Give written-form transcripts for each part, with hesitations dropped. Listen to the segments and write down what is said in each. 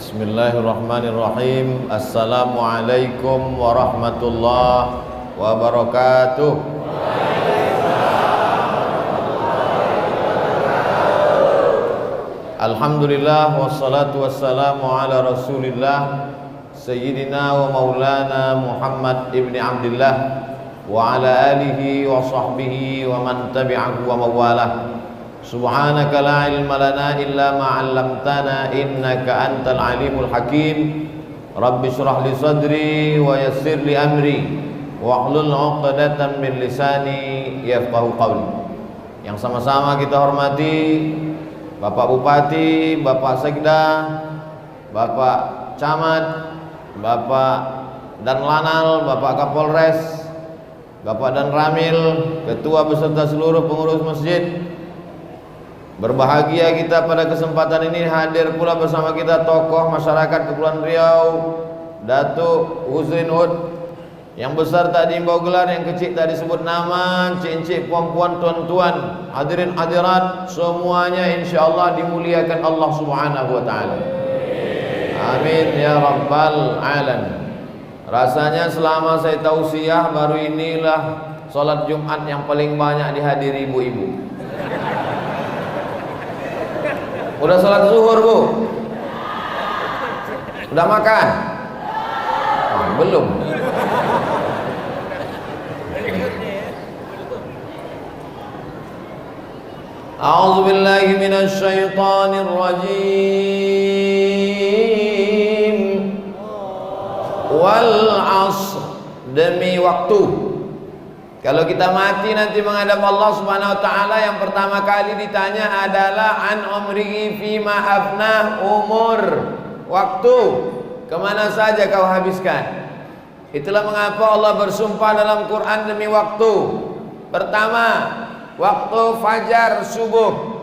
Bismillahirrahmanirrahim. Assalamualaikum warahmatullahi wabarakatuh. Alhamdulillah wassalatu wassalamu ala Rasulillah Sayyidina wa maulana Muhammad ibni Abdillah wa ala alihi wa sahbihi wa man tabi'ahu wa mawalah. Subhanaka la ilma lana illa ma 'allamtana innaka antal alimul hakim. Rabbi shrah li sadri wa yassir li amri wa hlul 'uqdatam min lisani yafqahu qawli. Yang sama-sama kita hormati Bapak Bupati, Bapak Sekda, Bapak Camat, Bapak Danlanal, Bapak Kapolres, Bapak Dan Ramil, Ketua beserta seluruh pengurus masjid. Berbahagia kita pada kesempatan ini hadir pula bersama kita tokoh masyarakat Kepulauan Riau, Datuk Husrin Hud. Yang besar tak diimbau gelar, yang kecil tak disebut nama, encik-encik, puan-puan, tuan-tuan, hadirin hadirat, semuanya insyaallah dimuliakan Allah Subhanahu wa taala. Amin ya rabbal alamin. Rasanya selama saya tausiah baru inilah salat Jumat yang paling banyak dihadiri ibu-ibu. Udah salat zuhur, Bu? Udah makan? Oh, belum. A'udzu billahi minasy syaithanir rajim. Wal 'ashr, demi waktu. Kalau kita mati nanti menghadap Allah Subhanahu wa taala, yang pertama kali ditanya adalah an umrihi fima afnah, umur, waktu, kemana saja kau habiskan. Itulah mengapa Allah bersumpah dalam Quran demi waktu. Pertama, waktu fajar subuh,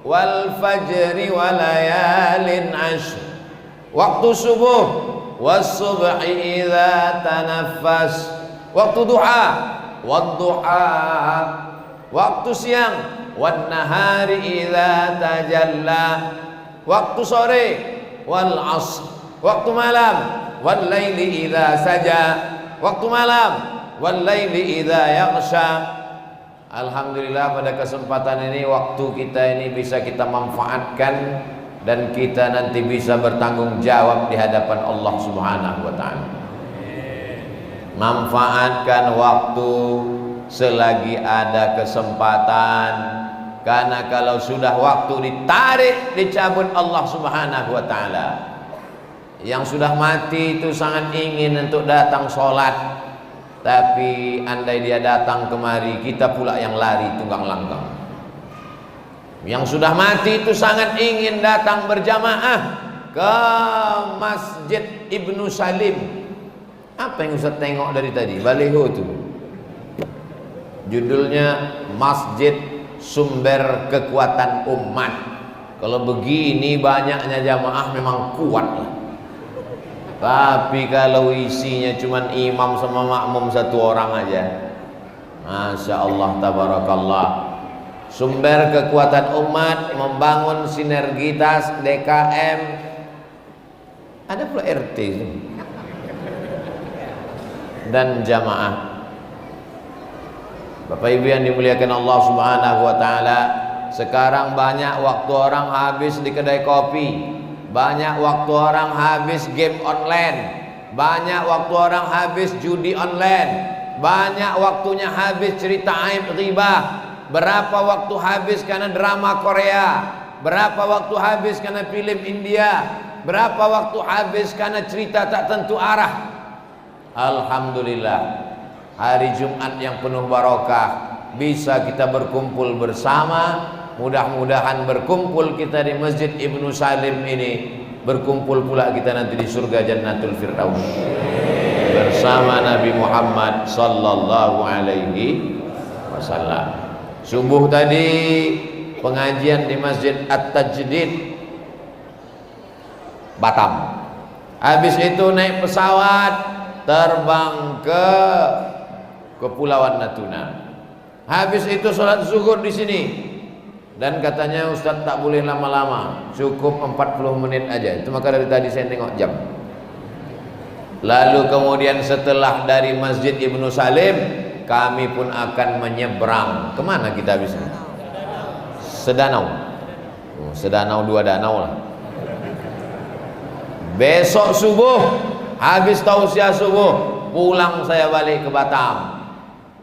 wal fajri walayalin ashr, waktu subuh, was subhi idza tanaffas, waktu duha, wadduha, waktu siang, wan nahari idza tajalla, waktu sore, wal asr, waktu malam, wal laili idza saja, waktu malam, wal laili idza yaghsha. Alhamdulillah pada kesempatan ini waktu kita ini bisa kita manfaatkan dan kita nanti bisa bertanggung jawab di hadapan Allah Subhanahu wa taala. Manfaatkan waktu selagi ada kesempatan, karena kalau sudah waktu ditarik, dicabut Allah Subhanahu wa taala. Yang sudah mati itu sangat ingin untuk datang sholat, tapi andai dia datang kemari, kita pula yang lari tunggang langgang. Yang sudah mati itu sangat ingin datang berjamaah ke Masjid Ibnu Salim. Apa yang Ustaz tengok dari tadi? Baliho itu judulnya Masjid Sumber Kekuatan Umat. Kalau begini banyaknya jamaah memang kuat lah. Tapi kalau isinya cuman imam sama makmum satu orang aja, Masya Allah tabarakallah. Sumber kekuatan umat, membangun sinergitas DKM. Ada pula RT dan jamaah. Bapak Ibu yang dimuliakan Allah Subhanahu wa taala, sekarang banyak waktu orang habis di kedai kopi, banyak waktu orang habis game online, banyak waktu orang habis judi online, banyak waktunya habis cerita aib ghibah. Berapa waktu habis karena drama Korea, berapa waktu habis karena film India, berapa waktu habis karena cerita tak tentu arah. Alhamdulillah, hari Jumat yang penuh barokah, bisa kita berkumpul bersama. Mudah-mudahan berkumpul kita di Masjid Ibnu Salim ini, berkumpul pula kita nanti di surga Jannatul Firdaus bersama Nabi Muhammad sallallahu alaihi wasallam. Subuh tadi pengajian di Masjid At-Tajdid Batam. Habis itu naik pesawat terbang ke Kepulauan Natuna. Habis itu sholat zuhur di sini. Dan katanya Ustadz tak boleh lama-lama, cukup 40 menit aja. Itu maka dari tadi saya tengok jam. Lalu kemudian setelah dari Masjid Ibnu Salim, kami pun akan menyeberang. Kemana kita bisa? Sedanau. Sedanau, 2 danau lah. Besok subuh, habis tausiah subuh, pulang saya balik ke Batam.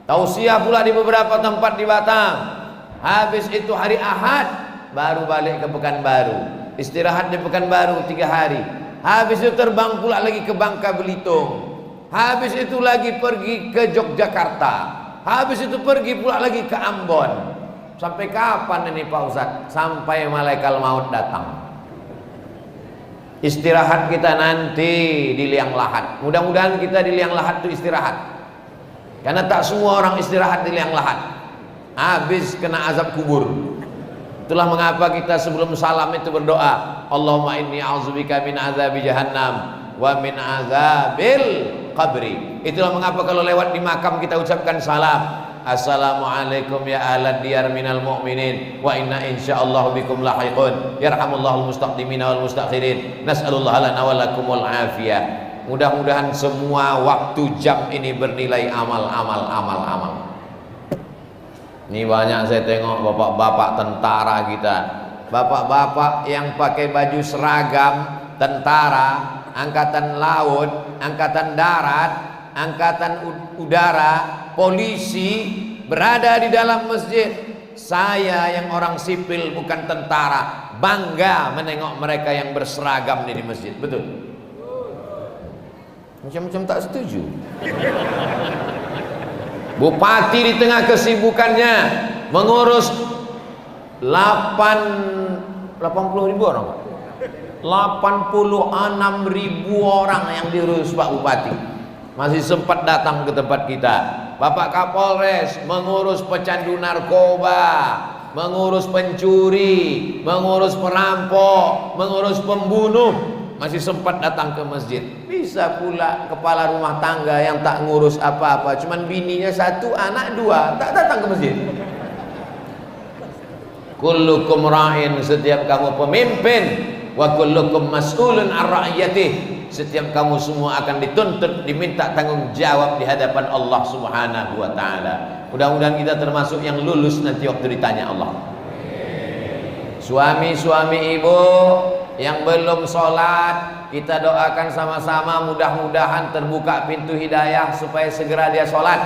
Tausiah pula di beberapa tempat di Batam. Habis itu hari Ahad baru balik ke Pekanbaru. Istirahat di Pekanbaru 3 hari. Habis itu terbang pula lagi ke Bangka Belitung. Habis itu lagi pergi ke Yogyakarta. Habis itu pergi pula lagi ke Ambon. Sampai kapan ini Pak Ustadz? Sampai malaikat maut datang. Istirahat kita nanti di liang lahat. Mudah-mudahan kita di liang lahat itu istirahat. Karena tak semua orang istirahat di liang lahat. Habis kena azab kubur. Itulah mengapa kita sebelum salam itu berdoa, Allahumma inni a'udzubika min azabi jahannam wa min azabil qabri. Itulah mengapa kalau lewat di makam kita ucapkan salam, assalamualaikum ya ahlad diyar minal mu'minin wa inna insyaallah bikum lahiqun yarhamullahul mustaqdimina wal mustakhirin nas'alullah lana wa lakumul afiyah. Mudah-mudahan semua waktu jam ini bernilai amal. Ini banyak saya tengok bapak-bapak tentara kita, bapak-bapak yang pakai baju seragam tentara, angkatan laut, angkatan darat, angkatan udara, polisi, berada di dalam masjid. Saya yang orang sipil bukan tentara, bangga menengok mereka yang berseragam di masjid. Betul? Macam-macam tak setuju. Bupati di tengah kesibukannya mengurus 80.000 orang, 86.000 orang yang diurus Pak Bupati, masih sempat datang ke tempat kita. Bapak Kapolres mengurus pecandu narkoba, mengurus pencuri, mengurus perampok, mengurus pembunuh, masih sempat datang ke masjid. Bisa pula kepala rumah tangga yang tak ngurus apa-apa, cuman bininya 1, anak 2, tak datang ke masjid. Kullukum ra'in, setiap kamu pemimpin, wa kullukum mas'ulun ar ra'iyatih, setiap kamu semua akan dituntut, diminta tanggung jawab di hadapan Allah Subhanahu wa taala. Mudah-mudahan kita termasuk yang lulus nanti waktu ditanya Allah. Suami-suami ibu yang belum sholat, kita doakan sama-sama, mudah-mudahan terbuka pintu hidayah supaya segera dia sholat.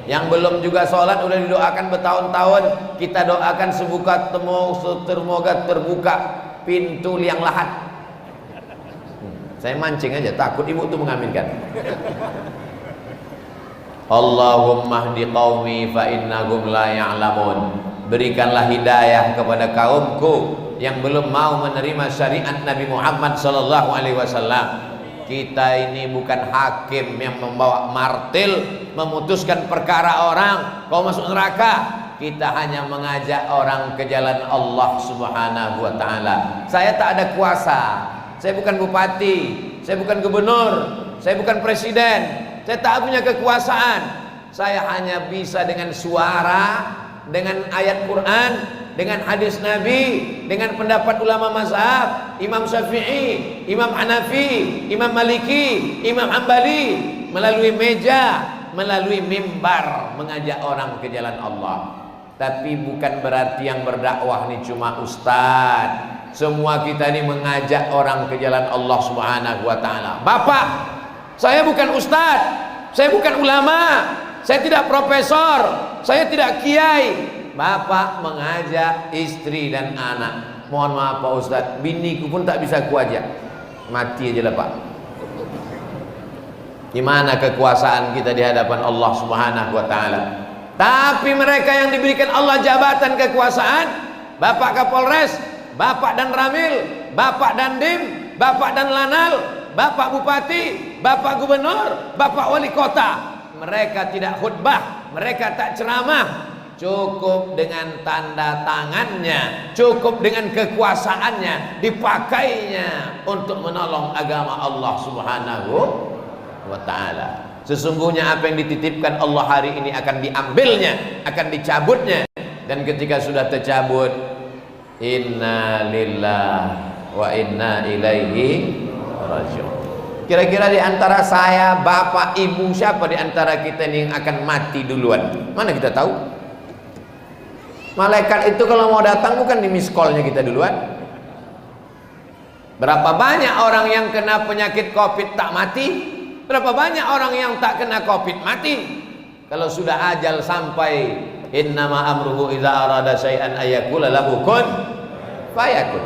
Yang belum juga sholat udah didoakan bertahun-tahun, kita doakan semoga terbuka pintu liang lahat. Saya mancing aja, takut ibu tuh mengaminkan. Allahumma hdi qaumi fa innahum la ya'lamun. Berikanlah hidayah kepada kaumku yang belum mau menerima syariat Nabi Muhammad sallallahu alaihi wasallam. Kita ini bukan hakim yang membawa martil memutuskan perkara orang kau masuk neraka. Kita hanya mengajak orang ke jalan Allah Subhanahu wa taala. Saya tak ada kuasa. Saya bukan bupati, saya bukan gubernur, saya bukan presiden. Saya tak punya kekuasaan. Saya hanya bisa dengan suara, dengan ayat Quran, dengan hadis Nabi, dengan pendapat ulama mazhab, Imam Syafi'i, Imam Hanafi, Imam Maliki, Imam Hambali, melalui meja, melalui mimbar mengajak orang ke jalan Allah. Tapi bukan berarti yang berdakwah ini cuma ustaz. Semua kita ini mengajak orang ke jalan Allah Subhanahu wa taala. Bapak, saya bukan ustaz, saya bukan ulama, saya tidak profesor, saya tidak kiai. Bapak mengajak istri dan anak. Mohon maaf Pak Ustaz, biniku pun tak bisa kuajak. Mati aja lah Pak. Gimana kekuasaan kita di hadapan Allah Subhanahu wa taala? Tapi mereka yang diberikan Allah jabatan kekuasaan, Bapak Kapolres, Bapak dan Ramil, Bapak dan Dim, Bapak dan Lanal, Bapak Bupati, Bapak Gubernur, Bapak Wali Kota, mereka tidak khutbah, mereka tak ceramah. Cukup dengan tanda tangannya, cukup dengan kekuasaannya, dipakainya untuk menolong agama Allah Subhanahu wa ta'ala. Sesungguhnya apa yang dititipkan Allah hari ini akan diambilnya, akan dicabutnya. Dan ketika sudah tercabut, inna lillahi wa inna ilaihi raji'un. Kira-kira di antara saya, bapak, ibu, siapa di antara kita ini yang akan mati duluan? Mana kita tahu? Malaikat itu kalau mau datang bukan di miss call-nya kita duluan. Berapa banyak orang yang kena penyakit Covid tak mati? Berapa banyak orang yang tak kena Covid mati? Kalau sudah ajal sampai, innama amruhu idza arada syai'an ayyakula lahu kun fayakun.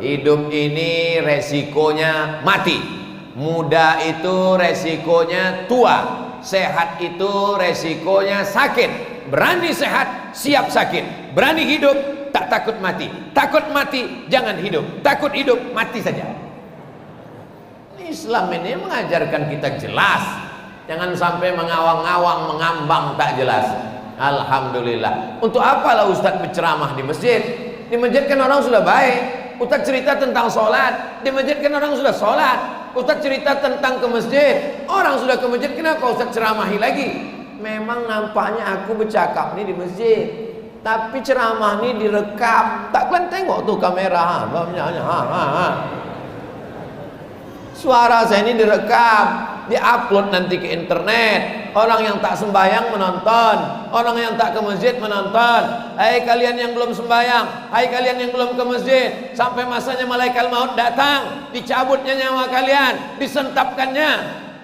Hidup ini resikonya mati. Muda itu resikonya tua. Sehat itu resikonya sakit. Berani sehat, siap sakit. Berani hidup, tak takut mati. Takut mati, jangan hidup. Takut hidup, mati saja. Islam ini mengajarkan kita jelas. Jangan sampai mengawang-awang, mengambang tak jelas. Alhamdulillah. Untuk apalah Ustadz berceramah di masjid? Di masjid kan orang sudah baik. Ustadz cerita tentang sholat. Di masjid kan orang sudah sholat. Ustadz cerita tentang ke masjid. Orang sudah ke masjid, kenapa Ustadz ceramahi lagi? Memang nampaknya aku bercakap ini di masjid, tapi ceramah ini direkam. Tak kalian tengok tuh kamera. Suara saya ini direkam, diupload nanti ke internet. Orang yang tak sembahyang menonton, orang yang tak ke masjid menonton. Hai kalian yang belum sembahyang, hai kalian yang belum ke masjid, sampai masanya malaikat maut datang, dicabutnya nyawa kalian, disentapkannya.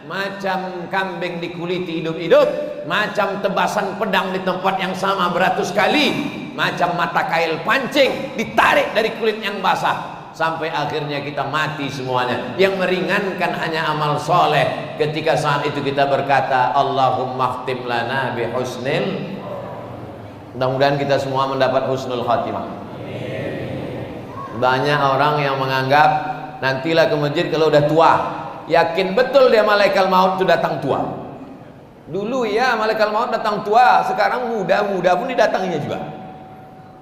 Macam kambing dikuliti hidup-hidup, macam tebasan pedang di tempat yang sama beratus kali, macam mata kail pancing ditarik dari kulit yang basah, sampai akhirnya kita mati semuanya. Yang meringankan hanya amal soleh. Ketika saat itu kita berkata, Allahumma khtim lana bi husnil. Mudah-mudahan kita semua mendapat husnul khatimah. Banyak orang yang menganggap nantilah ke masjid kalau udah tua. Yakin betul dia malaikat maut itu datang tua. Dulu ya malaikat maut datang tua, sekarang muda-muda pun didatanginya juga.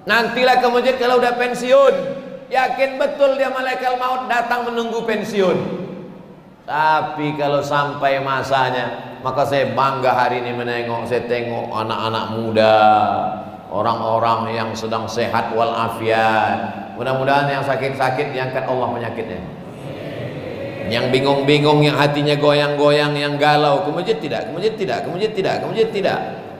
Nantilah ke masjid kalau udah pensiun. Yakin betul dia malaikat maut datang menunggu pensiun. Tapi kalau sampai masanya, maka saya bangga hari ini menengok, saya tengok anak-anak muda, orang-orang yang sedang sehat walafiat. Mudah-mudahan yang sakit-sakit diangkat Allah penyakitnya. Yang bingung-bingung, yang hatinya goyang-goyang, yang galau, ke masjid tidak, ke masjid tidak, ke masjid tidak, ke masjid tidak.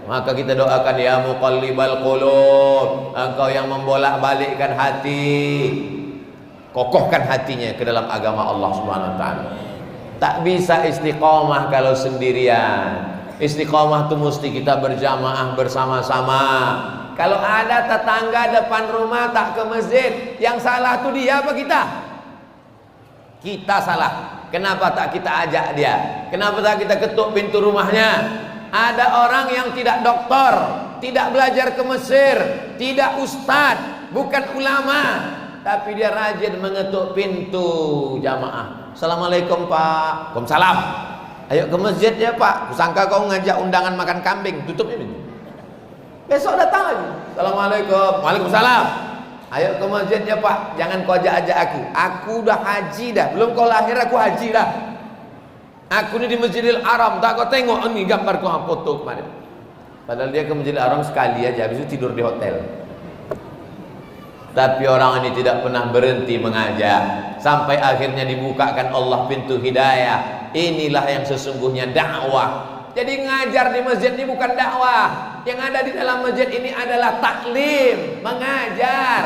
Maka kita doakan, ya muqallibal qulub, engkau yang membolak-balikkan hati, kokohkan hatinya ke dalam agama Allah Subhanahu wa taala. Tak bisa istiqomah kalau sendirian. Istiqomah itu mesti kita berjamaah bersama-sama. Kalau ada tetangga depan rumah tak ke masjid, yang salah itu dia apa kita? Kita salah. Kenapa tak kita ajak dia? Kenapa tak kita ketuk pintu rumahnya? Ada orang yang tidak doktor, tidak belajar ke Mesir, tidak ustadz, bukan ulama, tapi dia rajin mengetuk pintu jamaah. Assalamualaikum Pak. Waalaikumsalam. Ayo ke masjid ya Pak. Kusangka kau ngajak undangan makan kambing. Tutup ini. Besok datang lagi. Assalamualaikum. Waalaikumsalam. Ayo ke masjid ya Pak. Jangan kau ajak-ajak aku. Aku udah haji dah. Belum kau lahir aku haji dah. Aku ini di Masjidil Haram, tak kau tengok ini gambar kau foto kemarin. Padahal dia ke Masjidil Haram sekali aja, habis itu tidur di hotel. Tapi orang ini tidak pernah berhenti mengajak, sampai akhirnya dibukakan Allah pintu hidayah. Inilah yang sesungguhnya dakwah. Jadi ngajar di masjid ini bukan dakwah. Yang ada di dalam masjid ini adalah taklim, mengajar.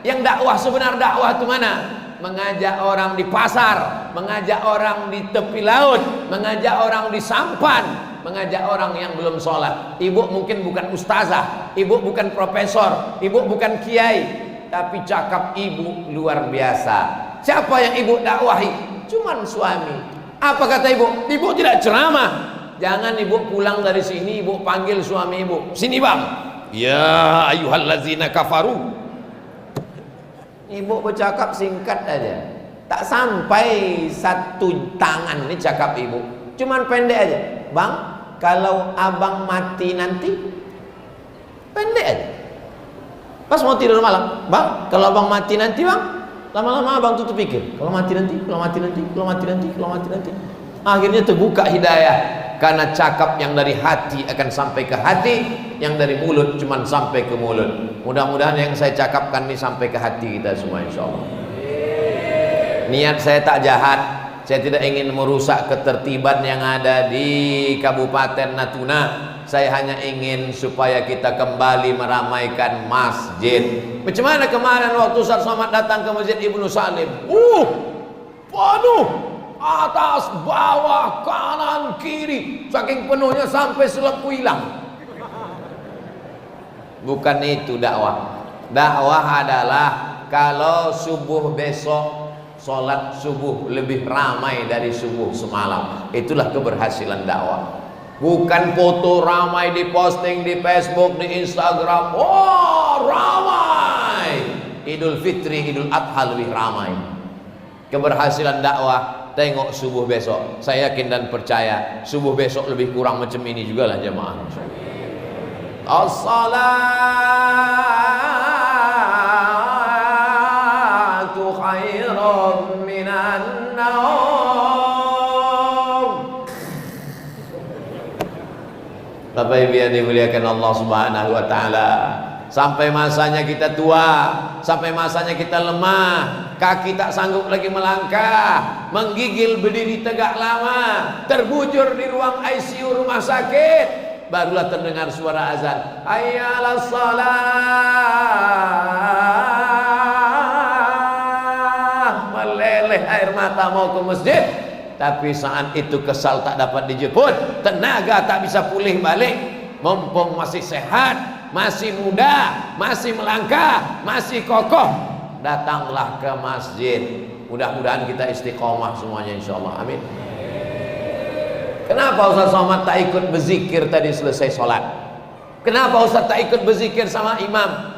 Yang dakwah sebenar dakwah itu mana? Mengajak orang di pasar, mengajak orang di tepi laut, mengajak orang di sampan, mengajak orang yang belum sholat. Ibu mungkin bukan ustazah, ibu bukan profesor, ibu bukan kiai, tapi cakap ibu luar biasa. Siapa yang ibu dakwahi? Cuman suami. Apa kata ibu? Ibu tidak ceramah. Jangan ibu pulang dari sini, ibu panggil suami ibu. Sini bang. Ya ayyuhallazina kafaru. Ibu bercakap singkat aja, tak sampai satu tangan ini cakap ibu, cuman pendek aja. Bang, kalau abang mati nanti, pendek aja. Pas mau tidur malam, bang, kalau abang mati nanti bang, lama-lama abang tutup pikir, kalau mati nanti, kalau mati nanti, kalau mati nanti, kalau mati nanti. Akhirnya terbuka hidayah. Karena cakap yang dari hati akan sampai ke hati, yang dari mulut cuman sampai ke mulut. Mudah-mudahan yang saya cakapkan ini sampai ke hati kita semua, insyaallah. Niat saya tak jahat. Saya tidak ingin merusak ketertiban yang ada di Kabupaten Natuna. Saya hanya ingin supaya kita kembali meramaikan masjid. Macam mana kemarin waktu Ustaz Somad datang ke Masjid Ibnu Salim? Penuh, atas, bawah, kanan, kiri, saking penuhnya sampai selapku hilang. Bukan itu dakwah. Dakwah adalah kalau subuh besok sholat subuh lebih ramai dari subuh semalam. Itulah keberhasilan dakwah. Bukan foto ramai diposting di Facebook, di Instagram. Oh, ramai. Idul Fitri, Idul Adha lebih ramai. Keberhasilan dakwah, tengok subuh besok. Saya yakin dan percaya subuh besok lebih kurang macam ini juga lah jemaah. As-salatu khairum minan naum. Bapak Ibu yang dimuliakan Allah Subhanahu wa taala, sampai masanya kita tua, sampai masanya kita lemah, kaki tak sanggup lagi melangkah, menggigil berdiri tegak lama, terbujur di ruang ICU rumah sakit, barulah terdengar suara azan, hayya 'alas shalah, meleleh air mata mau ke masjid. Tapi saat itu kesal tak dapat dijemput, tenaga tak bisa pulih balik. Mumpung masih sehat, masih muda, masih melangkah, masih kokoh, datanglah ke masjid. Mudah-mudahan kita istiqomah semuanya, insyaallah. Amin. Kenapa Ustaz Somad tak ikut berzikir tadi selesai sholat? Kenapa Ustaz tak ikut berzikir sama imam?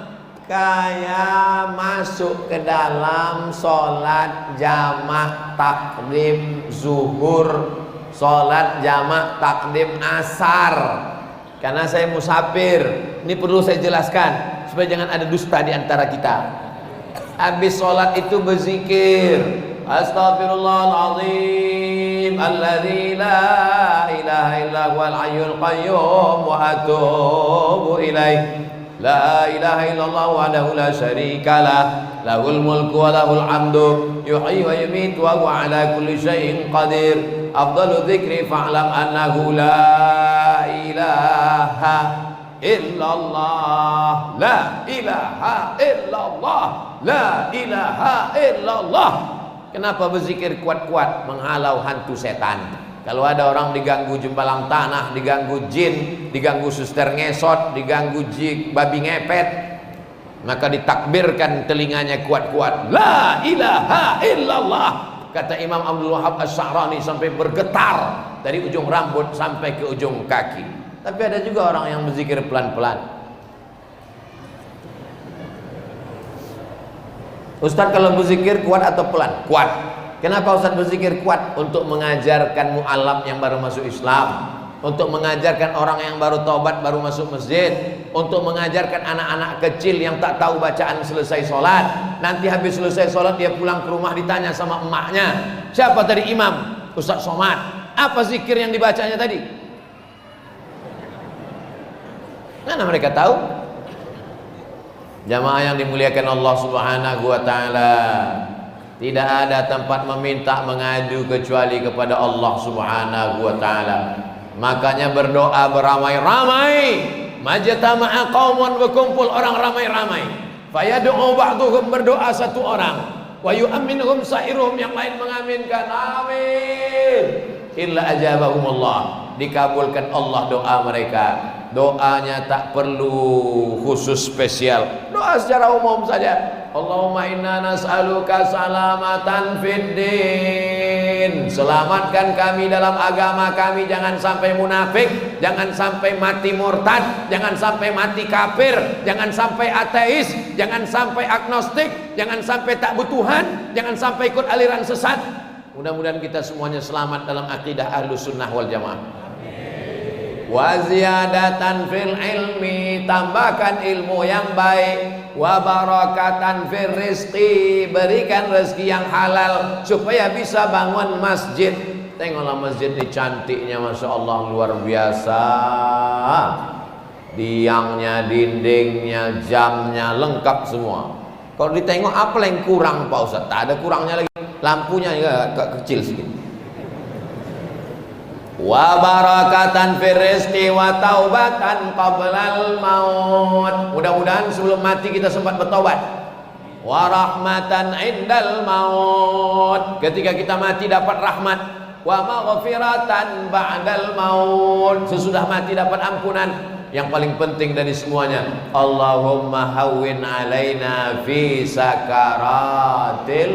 Kayak masuk ke dalam sholat jamak takdim zuhur, sholat jamak takdim asar. Karena saya musafir, ini perlu saya jelaskan supaya jangan ada dusta di antara kita. Habis sholat itu berzikir, Astaghfirullahaladzim alladzi la ilaha illa huwal hayyul qayyum wa atubu ilaih. La ilaha illallah wahdahu la syarika lah, lahul mulku wa lahul hamdu, yuhyi wa yumiitu wa huwa ala kulli syai'in qadir. Afdalu dzikri fa'lam annahu la ilaha illallah, la ilaha illallah, la ilaha illallah. Kenapa berzikir kuat-kuat? Menghalau hantu setan. Kalau ada orang diganggu jembalang tanah, diganggu jin, diganggu suster ngesot, diganggu babi ngepet, maka ditakbirkan telinganya kuat-kuat, la ilaha illallah. Kata Imam Abdul Wahab As-Sa'rani sampai bergetar dari ujung rambut sampai ke ujung kaki. Tapi ada juga orang yang berzikir pelan-pelan. Ustaz, kalau berzikir kuat atau pelan? Kuat. Kenapa Ustaz berzikir kuat? Untuk mengajarkan mu'alaf yang baru masuk Islam, untuk mengajarkan orang yang baru taubat, baru masuk masjid, untuk mengajarkan anak-anak kecil yang tak tahu bacaan selesai sholat. Nanti habis selesai sholat dia pulang ke rumah ditanya sama emaknya, siapa tadi imam? Ustaz Somad. Apa zikir yang dibacanya tadi? Mana mereka tahu? Jamaah yang dimuliakan Allah Subhanahu wa taala, tidak ada tempat meminta mengadu kecuali kepada Allah Subhanahu wa taala. Makanya berdoa beramai-ramai. Majtama'a qaumun, berkumpul orang ramai-ramai. Fayad'u ba'dhum, berdoa satu orang. Wa yu'minuhum sa'iruhum, yang lain mengaminkan amin. Illa ajabahumullah, dikabulkan Allah doa mereka. Doanya tak perlu khusus spesial, doa secara umum saja. Allahumma inna nas'aluka salamatan fid din, selamatkan kami dalam agama kami, jangan sampai munafik, jangan sampai mati murtad, jangan sampai mati kafir, jangan sampai ateis, jangan sampai agnostik, jangan sampai tak bertuhan, jangan sampai ikut aliran sesat. Mudah-mudahan kita semuanya selamat dalam akidah Ahlus Sunnah wal Jamaah. Wa ziyadatan fil ilmi, tambahkan ilmu yang baik. Wa barakatan fil rizqi, berikan rezeki yang halal supaya bisa bangun masjid. Tengoklah masjid ini cantiknya, Masya Allah, luar biasa. Tiangnya, dindingnya, jamnya, lengkap semua. Kalau ditengok apa yang kurang Pak Ustaz? Tak ada kurangnya lagi. Lampunya agak kecil sedikit. Wa barakatan fir rizqi wa taubatan qablal maut. Mudah-mudahan sebelum mati kita sempat bertobat. Wa rahmatan indal maut. Ketika kita mati dapat rahmat. Wa maghfiratan ba'dal maut. Sesudah mati dapat ampunan. Yang paling penting dari semuanya, Allahumma hawwin alaina fi sakaratil.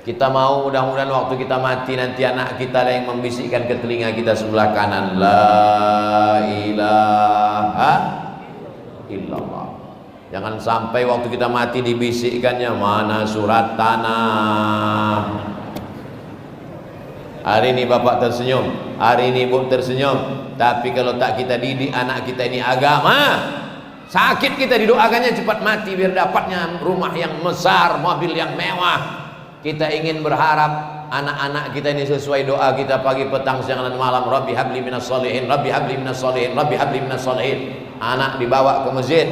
Kita mau mudah-mudahan waktu kita mati nanti anak kita yang membisikkan ke telinga kita sebelah kanan, la ilaha illallah. Jangan sampai waktu kita mati dibisikkannya, mana surat tanah. Hari ini bapak tersenyum, hari ini ibu tersenyum, tapi kalau tak kita didik anak kita ini agama, sakit kita didoakannya cepat mati biar dapatnya rumah yang besar, mobil yang mewah. Kita ingin berharap anak-anak kita ini sesuai doa kita pagi, petang, siang dan malam. Rabbi habli minas sholihin, Rabbi habli minas sholihin, Rabbi habli minas sholihin. Anak dibawa ke masjid,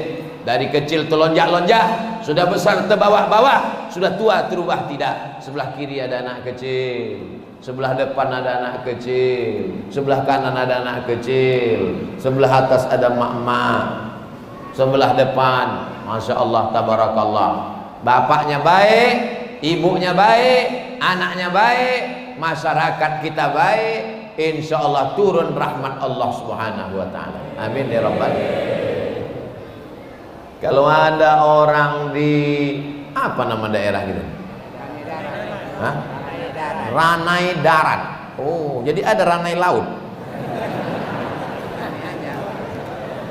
dari kecil telonjak-lonjak, sudah besar terbawah-bawah, sudah tua terubah tidak. Sebelah kiri ada anak kecil, sebelah depan ada anak kecil, sebelah kanan ada anak kecil, sebelah atas ada mak-mak, sebelah depan, Masya Allah, tabarakallah. Bapaknya baik, ibunya baik, anaknya baik, masyarakat kita baik, insya Allah turun rahmat Allah subhanahu wa ta'ala. Amin ya rabbal alamin. Kalau ada orang di apa nama daerah gitu? Hah? Ranai darat. Oh, jadi ada ranai laut.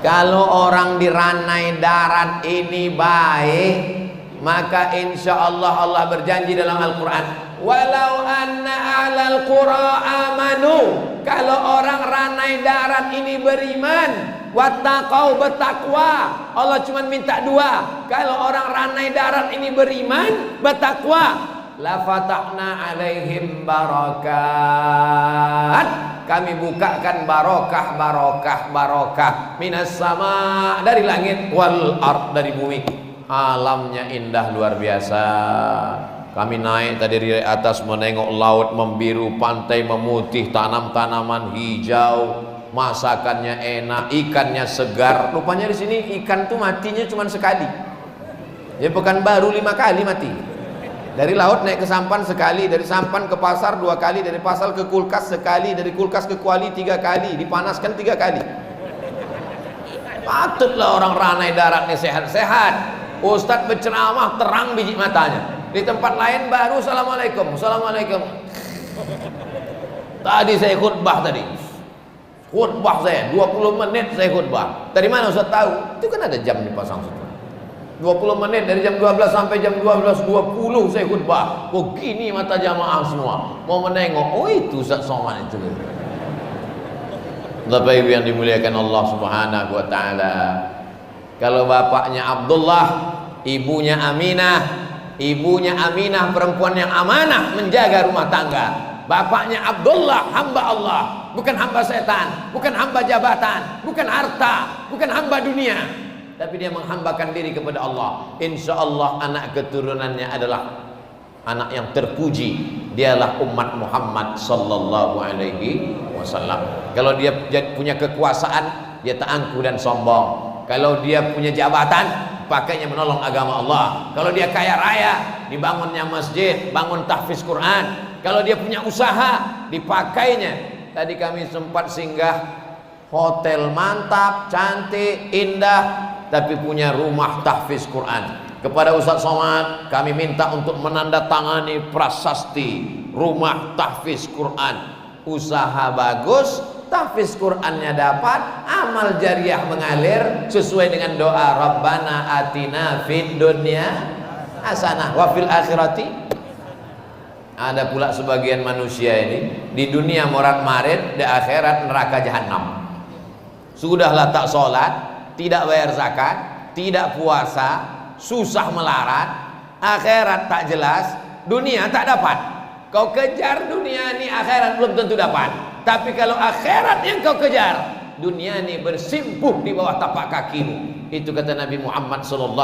Kalau orang di ranai darat ini baik, maka insya Allah Allah berjanji dalam Al-Quran, walau anna ahlal qura amanu, kalau orang ranai darat ini beriman, wattaqau, bertakwa. Allah cuma minta dua. Kalau orang ranai darat ini beriman, bertakwa, la fatahna alaihim barakat, kami bukakan barokah, barokah, barokah minas sama, dari langit, wal ard, dari bumi. Alamnya indah luar biasa. Kami naik tadi dari atas menengok laut membiru, pantai memutih, tanam-tanaman hijau, masakannya enak, ikannya segar. Rupanya di sini ikan tuh matinya cuma sekali. Ya Pekanbaru 5 kali mati. Dari laut naik ke sampan sekali, dari sampan ke pasar 2 kali, dari pasar ke kulkas sekali, dari kulkas ke kuali 3 kali, dipanaskan 3 kali. Patutlah orang ranai daratnya sehat-sehat. Ustadz berceramah terang biji matanya. Di tempat lain baru assalamualaikum, assalamualaikum. Tadi saya khutbah tadi. Khutbah saya 20 menit saya khutbah. Dari mana Ustadz tahu? Itu kan ada jam dipasang situ. 20 menit dari jam 12 sampai jam 12.20 saya khutbah. Oh gini mata jamaah semua mau menengok. Oh itu Ustadz Somad itu. Bapak Ibu yang dimuliakan Allah Subhanahu wa taala. Kalau bapaknya Abdullah, ibunya Aminah. Ibunya Aminah perempuan yang amanah menjaga rumah tangga. Bapaknya Abdullah hamba Allah, bukan hamba setan, bukan hamba jabatan, bukan harta, bukan hamba dunia, tapi dia menghambakan diri kepada Allah. Insya Allah anak keturunannya adalah anak yang terpuji. Dialah umat Muhammad sallallahu alaihi wasallam. Kalau dia punya kekuasaan, dia tak angkuh dan sombong. Kalau dia punya jabatan, pakainya menolong agama Allah. Kalau dia kaya raya, dibangunnya masjid, bangun tahfiz Quran. Kalau dia punya usaha, dipakainya. Tadi kami sempat singgah hotel mantap, cantik, indah, tapi punya rumah tahfiz Quran. Kepada Ustadz Somad kami minta untuk menandatangani prasasti rumah tahfiz Quran. Usaha bagus, tahfiz Qurannya dapat, amal jariah mengalir sesuai dengan doa Rabbana atina fid dunya hasanah wa fil akhirati. Ada pula sebagian manusia ini di dunia morat-marit, di akhirat neraka jahanam. Sudahlah tak sholat, tidak bayar zakat, tidak puasa, susah melarat, akhirat tak jelas, dunia tak dapat. Kau kejar dunia ini nih akhirat belum tentu dapat. Tapi kalau akhirat yang kau kejar, dunia ini bersimpuh di bawah tapak kakimu. Itu kata Nabi Muhammad SAW.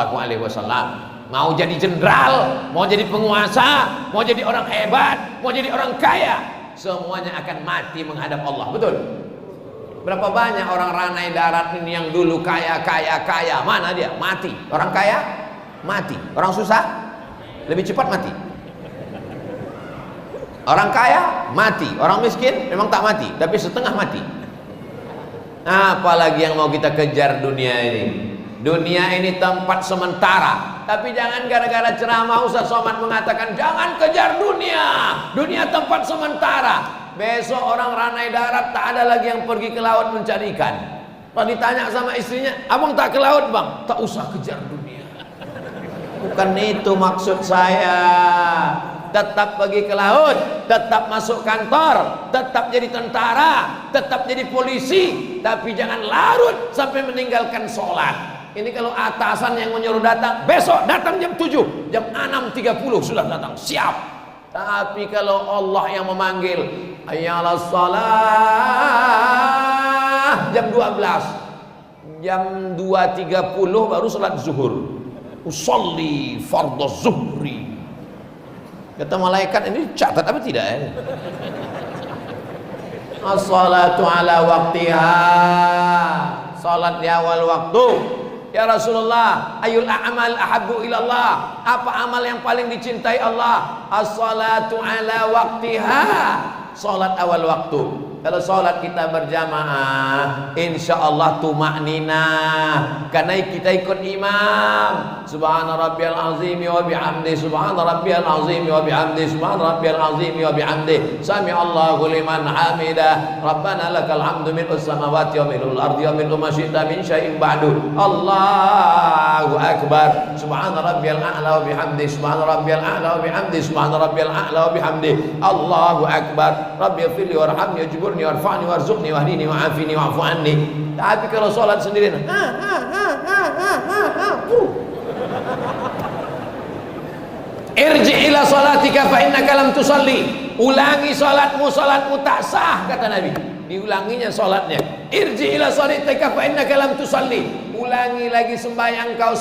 Mau jadi jenderal, mau jadi penguasa, mau jadi orang hebat, mau jadi orang kaya, semuanya akan mati menghadap Allah. Betul? Berapa banyak orang ranai darat ini yang dulu kaya, mana dia? Mati. Orang kaya mati, orang susah lebih cepat mati. Orang kaya mati, orang miskin memang tak mati, tapi setengah mati. Apalagi yang mau kita kejar dunia ini. Dunia ini tempat sementara. Tapi jangan gara-gara ceramah Ustaz Somad mengatakan jangan kejar dunia, dunia tempat sementara. Besok orang ranai darat tak ada lagi yang pergi ke laut mencari ikan. Kalau ditanya sama istrinya, abang tak ke laut bang? Tak usah kejar dunia. Bukan itu maksud saya. Tetap pergi ke laut, tetap masuk kantor, tetap jadi tentara, tetap jadi polisi, tapi jangan larut sampai meninggalkan sholat. Ini kalau atasan yang menyuruh datang, besok datang jam 7, jam 6.30 sudah datang, siap. Tapi kalau Allah yang memanggil, ayalah salat, jam 12, jam 2.30 baru salat zuhur. Usolli fardhu zuhri. Kata malaikat, ini catat apa tidak ya? As-salatu ala waqtiha, salat di awal waktu. Ya Rasulullah, ayul a'mal ahabbu ilallah, apa amal yang paling dicintai Allah? As-salatu ala waqtiha, salat awal waktu. Kalau salat kita berjamaah, insyaallah tumakninah, karena kita ikut imam. Subhana rabbiyal azim wa bihamdi, subhana rabbiyal azim wa bihamdi, subhana rabbiyal azim wa bihamdi, sami Allahu liman hamidah, rabbana lakal hamdu mil'us samawati wa mil'ul ardi wa mil'u ma syi'ta min syai'in ba'du. Allahu akbar, subhana rabbiyal a'la wa bihamdi, subhana rabbiyal a'la wa bihamdi, subhana rabbiyal a'la wa bihamdi. Allahu akbar, rabbighfirli warhamni wajburni warfa'ni warzuqni wahdini wa'afini wa'fu anni. Tapi kalau sholat sendirian, irji ila sholatika fa innaka lam tusalli, ulangi sholatmu tak sah, kata Nabi. Diulanginya sholatnya. Irji ila sholatika fa innaka lam tusalli, ulangi lagi sembahyang kau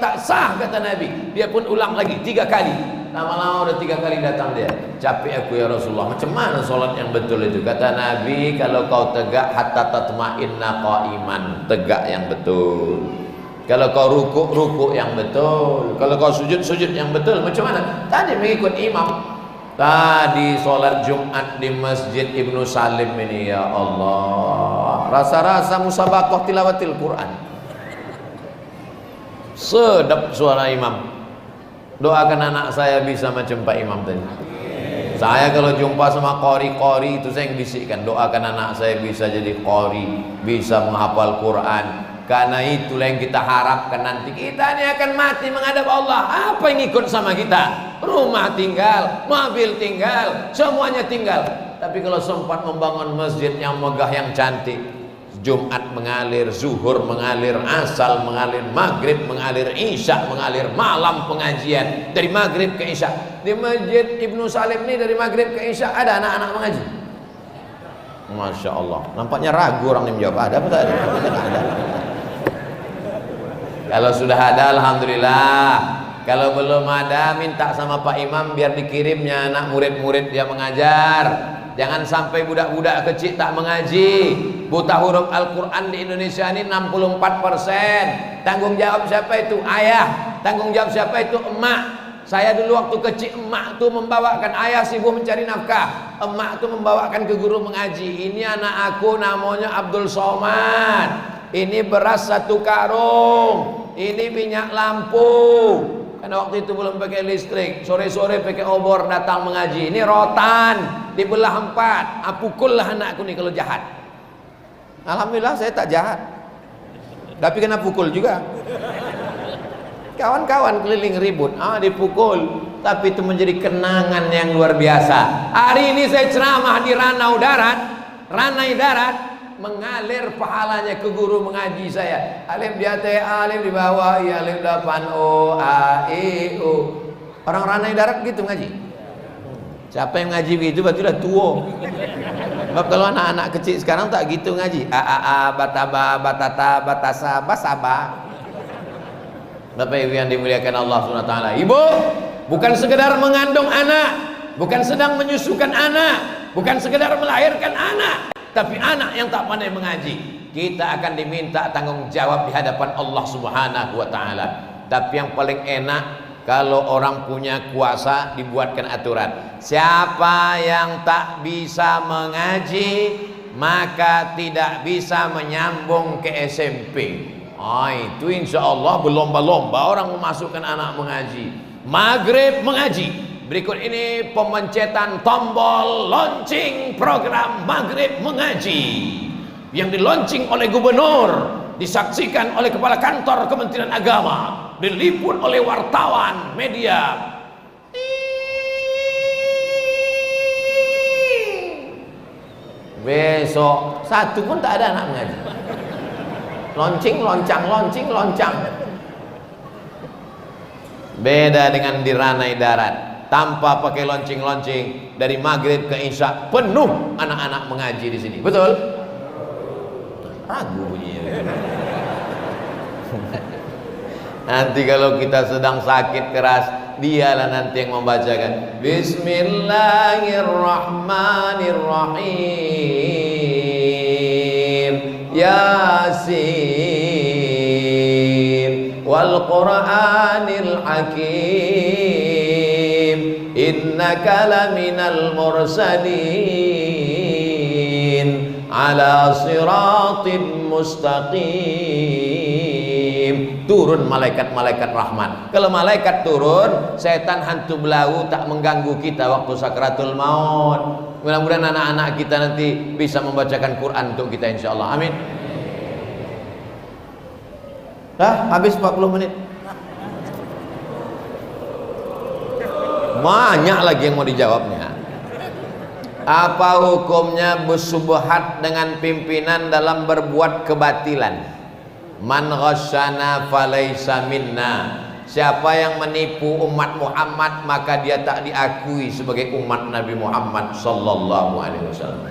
tak sah, kata Nabi. Dia pun ulang lagi 3 kali. Lama-lama udah 3 kali datang dia. Capek aku ya Rasulullah. Macam mana sholat yang betul itu? Kata Nabi, kalau kau tegak hatta tatma'inna qa'iman, tegak yang betul. Kalau kau rukuk yang betul. Kalau kau sujud yang betul. Macam mana? Tadi mengikut imam. Tadi sholat Jumat di Masjid Ibnu Salim ini, ya Allah, rasa-rasa musabaqah tilawatil Quran. Sedap suara imam. Doakan anak saya bisa macam Pak Imam tadi. Saya kalau jumpa sama qori itu saya yang bisikkan, doakan anak saya bisa jadi qori, bisa menghafal Quran. Karena itulah yang kita harapkan nanti. Kita ini akan mati menghadap Allah. Apa yang ikut sama kita? Rumah tinggal, mobil tinggal, semuanya tinggal. Tapi kalau sempat membangun masjid yang megah, yang cantik, Jumat mengalir, zuhur mengalir, asal mengalir, maghrib mengalir, isya mengalir, malam pengajian dari maghrib ke isya. Di Masjid Ibnu Salim ini dari maghrib ke isya ada anak-anak mengaji. Masya Allah. Nampaknya ragu orang yang menjawab. Ada apa tak ada? Ada. Kalau sudah ada, alhamdulillah. Kalau belum ada, minta sama Pak Imam biar dikirimnya anak murid-murid dia mengajar. Jangan sampai budak-budak kecil tak mengaji. Buta huruf Al-Quran di Indonesia ini 64%. Tanggung jawab siapa itu? Ayah. Tanggung jawab siapa itu? Emak. Saya dulu waktu kecil, emak tuh membawakan, ayah sibuk mencari nafkah, emak tuh membawakan ke guru mengaji. Ini anak aku namanya Abdul Somad, ini beras 1 karung, ini minyak lampu. Karena waktu itu belum pakai listrik, sore-sore pakai obor datang mengaji. Ini rotan dibelah 4. Pukullah anakku nih kalau jahat. Alhamdulillah saya tak jahat, tapi kena pukul juga. Kawan-kawan keliling ribut, dipukul. Tapi itu menjadi kenangan yang luar biasa. Hari ini saya ceramah di Ranai Darat, mengalir pahalanya ke guru mengaji saya. Alif di atas, alif di bawah, alif depan, o, a, i, u. Orang Ranai Darat gitu ngaji. Siapa yang ngaji begitu berarti udah tua. Sebab kalau anak-anak kecil sekarang tak gitu ngaji. Bataba, batata, batasa, basaba. Bapak Ibu yang dimuliakan Allah Subhanahu wa taala. Ibu, bukan sekedar mengandung anak, bukan sedang menyusukan anak, bukan sekedar melahirkan anak, tapi anak yang tak pandai mengaji. Kita akan diminta tanggung jawab di hadapan Allah Subhanahu wa taala. Tapi yang paling enak kalau orang punya kuasa dibuatkan aturan. Siapa yang tak bisa mengaji maka tidak bisa menyambung ke SMP. Itu insya Allah berlomba-lomba orang memasukkan anak mengaji. Maghrib mengaji. Berikut ini pemencetan tombol launching program Maghrib mengaji yang dilaunching oleh gubernur, disaksikan oleh kepala kantor Kementerian Agama, diliput oleh wartawan media. Besok satu pun tak ada anak mengaji. Launching, loncang, launching, loncang. Beda dengan di Ranai Darat, tanpa pakai launching-launching, dari maghrib ke isya penuh anak-anak mengaji di sini. Betul? Ragu bunyinya. Nanti kalau kita sedang sakit keras, dialah nanti yang membacakan Bismillahirrahmanirrahim Yasin wal Qur'anil Hakim innaka laminal mursalin ala siratin mustaqim. Turun malaikat-malaikat rahmat. Kalau malaikat turun, setan hantu belau tak mengganggu kita waktu sakratul maut. Mudah-mudahan anak-anak kita nanti bisa membacakan Quran untuk kita insyaallah. Amin. Habis 40 menit. Banyak lagi yang mau dijawabnya. Apa hukumnya bersubhat dengan pimpinan dalam berbuat kebatilan? Man ghasyana falaysa minna. Siapa yang menipu umat Muhammad maka dia tak diakui sebagai umat Nabi Muhammad sallallahu alaihi wasallam.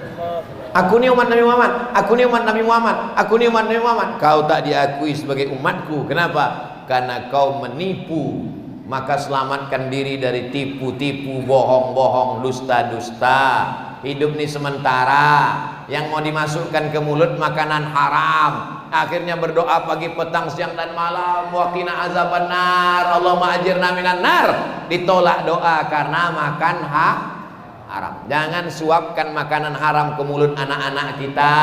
Aku ni umat Nabi Muhammad, aku ni umat Nabi Muhammad, aku ni umat Nabi Muhammad. Kau tak diakui sebagai umatku. Kenapa? Karena kau menipu. Maka selamatkan diri dari tipu-tipu, bohong-bohong, dusta-dusta. Hidup ini sementara. Yang mau dimasukkan ke mulut makanan haram. Akhirnya berdoa pagi, petang, siang dan malam, waqina azabannar, Allahumma ajirna minan nar. Ditolak doa karena makan haram. Jangan suapkan makanan haram ke mulut anak-anak kita.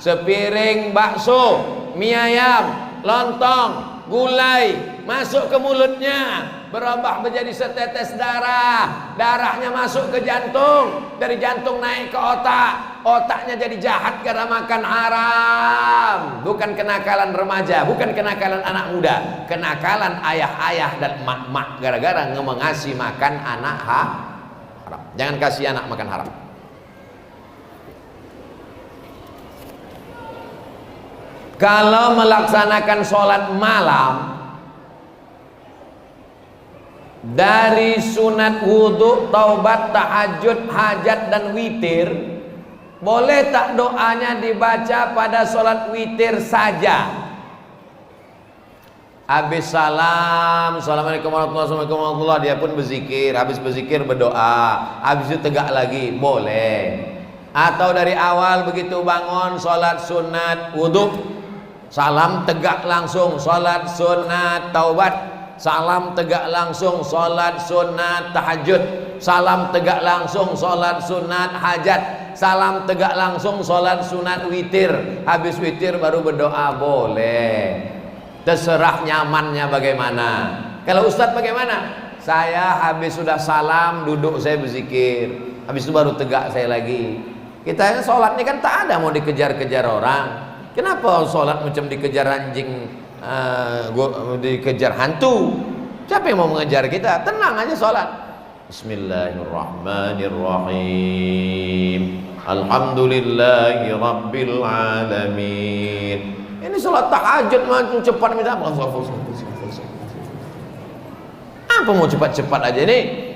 Sepiring bakso, mie ayam, lontong, gulai masuk ke mulutnya, berubah menjadi setetes darah, darahnya masuk ke jantung, dari jantung naik ke otak, otaknya jadi jahat karena makan haram. Bukan kenakalan remaja, bukan kenakalan anak muda, kenakalan ayah-ayah dan mak-mak gara-gara ngasih makan anak haram. Jangan kasih anak makan haram. Kalau melaksanakan sholat malam dari sunat wudhu, taubat, tahajud, hajat dan witir, boleh tak doanya dibaca pada sholat witir saja? Habis salam, assalamualaikum warahmatullahi, dia pun berzikir. Habis berzikir berdoa, habis itu tegak lagi, boleh. Atau dari awal begitu bangun sholat sunat wudhu, salam tegak langsung sholat sunat taubat, salam tegak langsung sholat sunat tahajud, salam tegak langsung sholat sunat hajat, salam tegak langsung sholat sunat witir. Habis witir baru berdoa, boleh. Terserah nyamannya bagaimana. Kalau ustadz bagaimana? Saya habis sudah salam, duduk saya berzikir, habis itu baru tegak saya lagi. Kita sholat ini kan tak ada mau dikejar-kejar orang. Kenapa sholat macam dikejar anjing, dikejar hantu? Siapa yang mau mengejar kita? Tenang aja sholat. Bismillahirrahmanirrahim. Alhamdulillahi rabbil alamin. Ini sholat tahajud macam cepat minta apa? Apa mau cepat-cepat aja nih?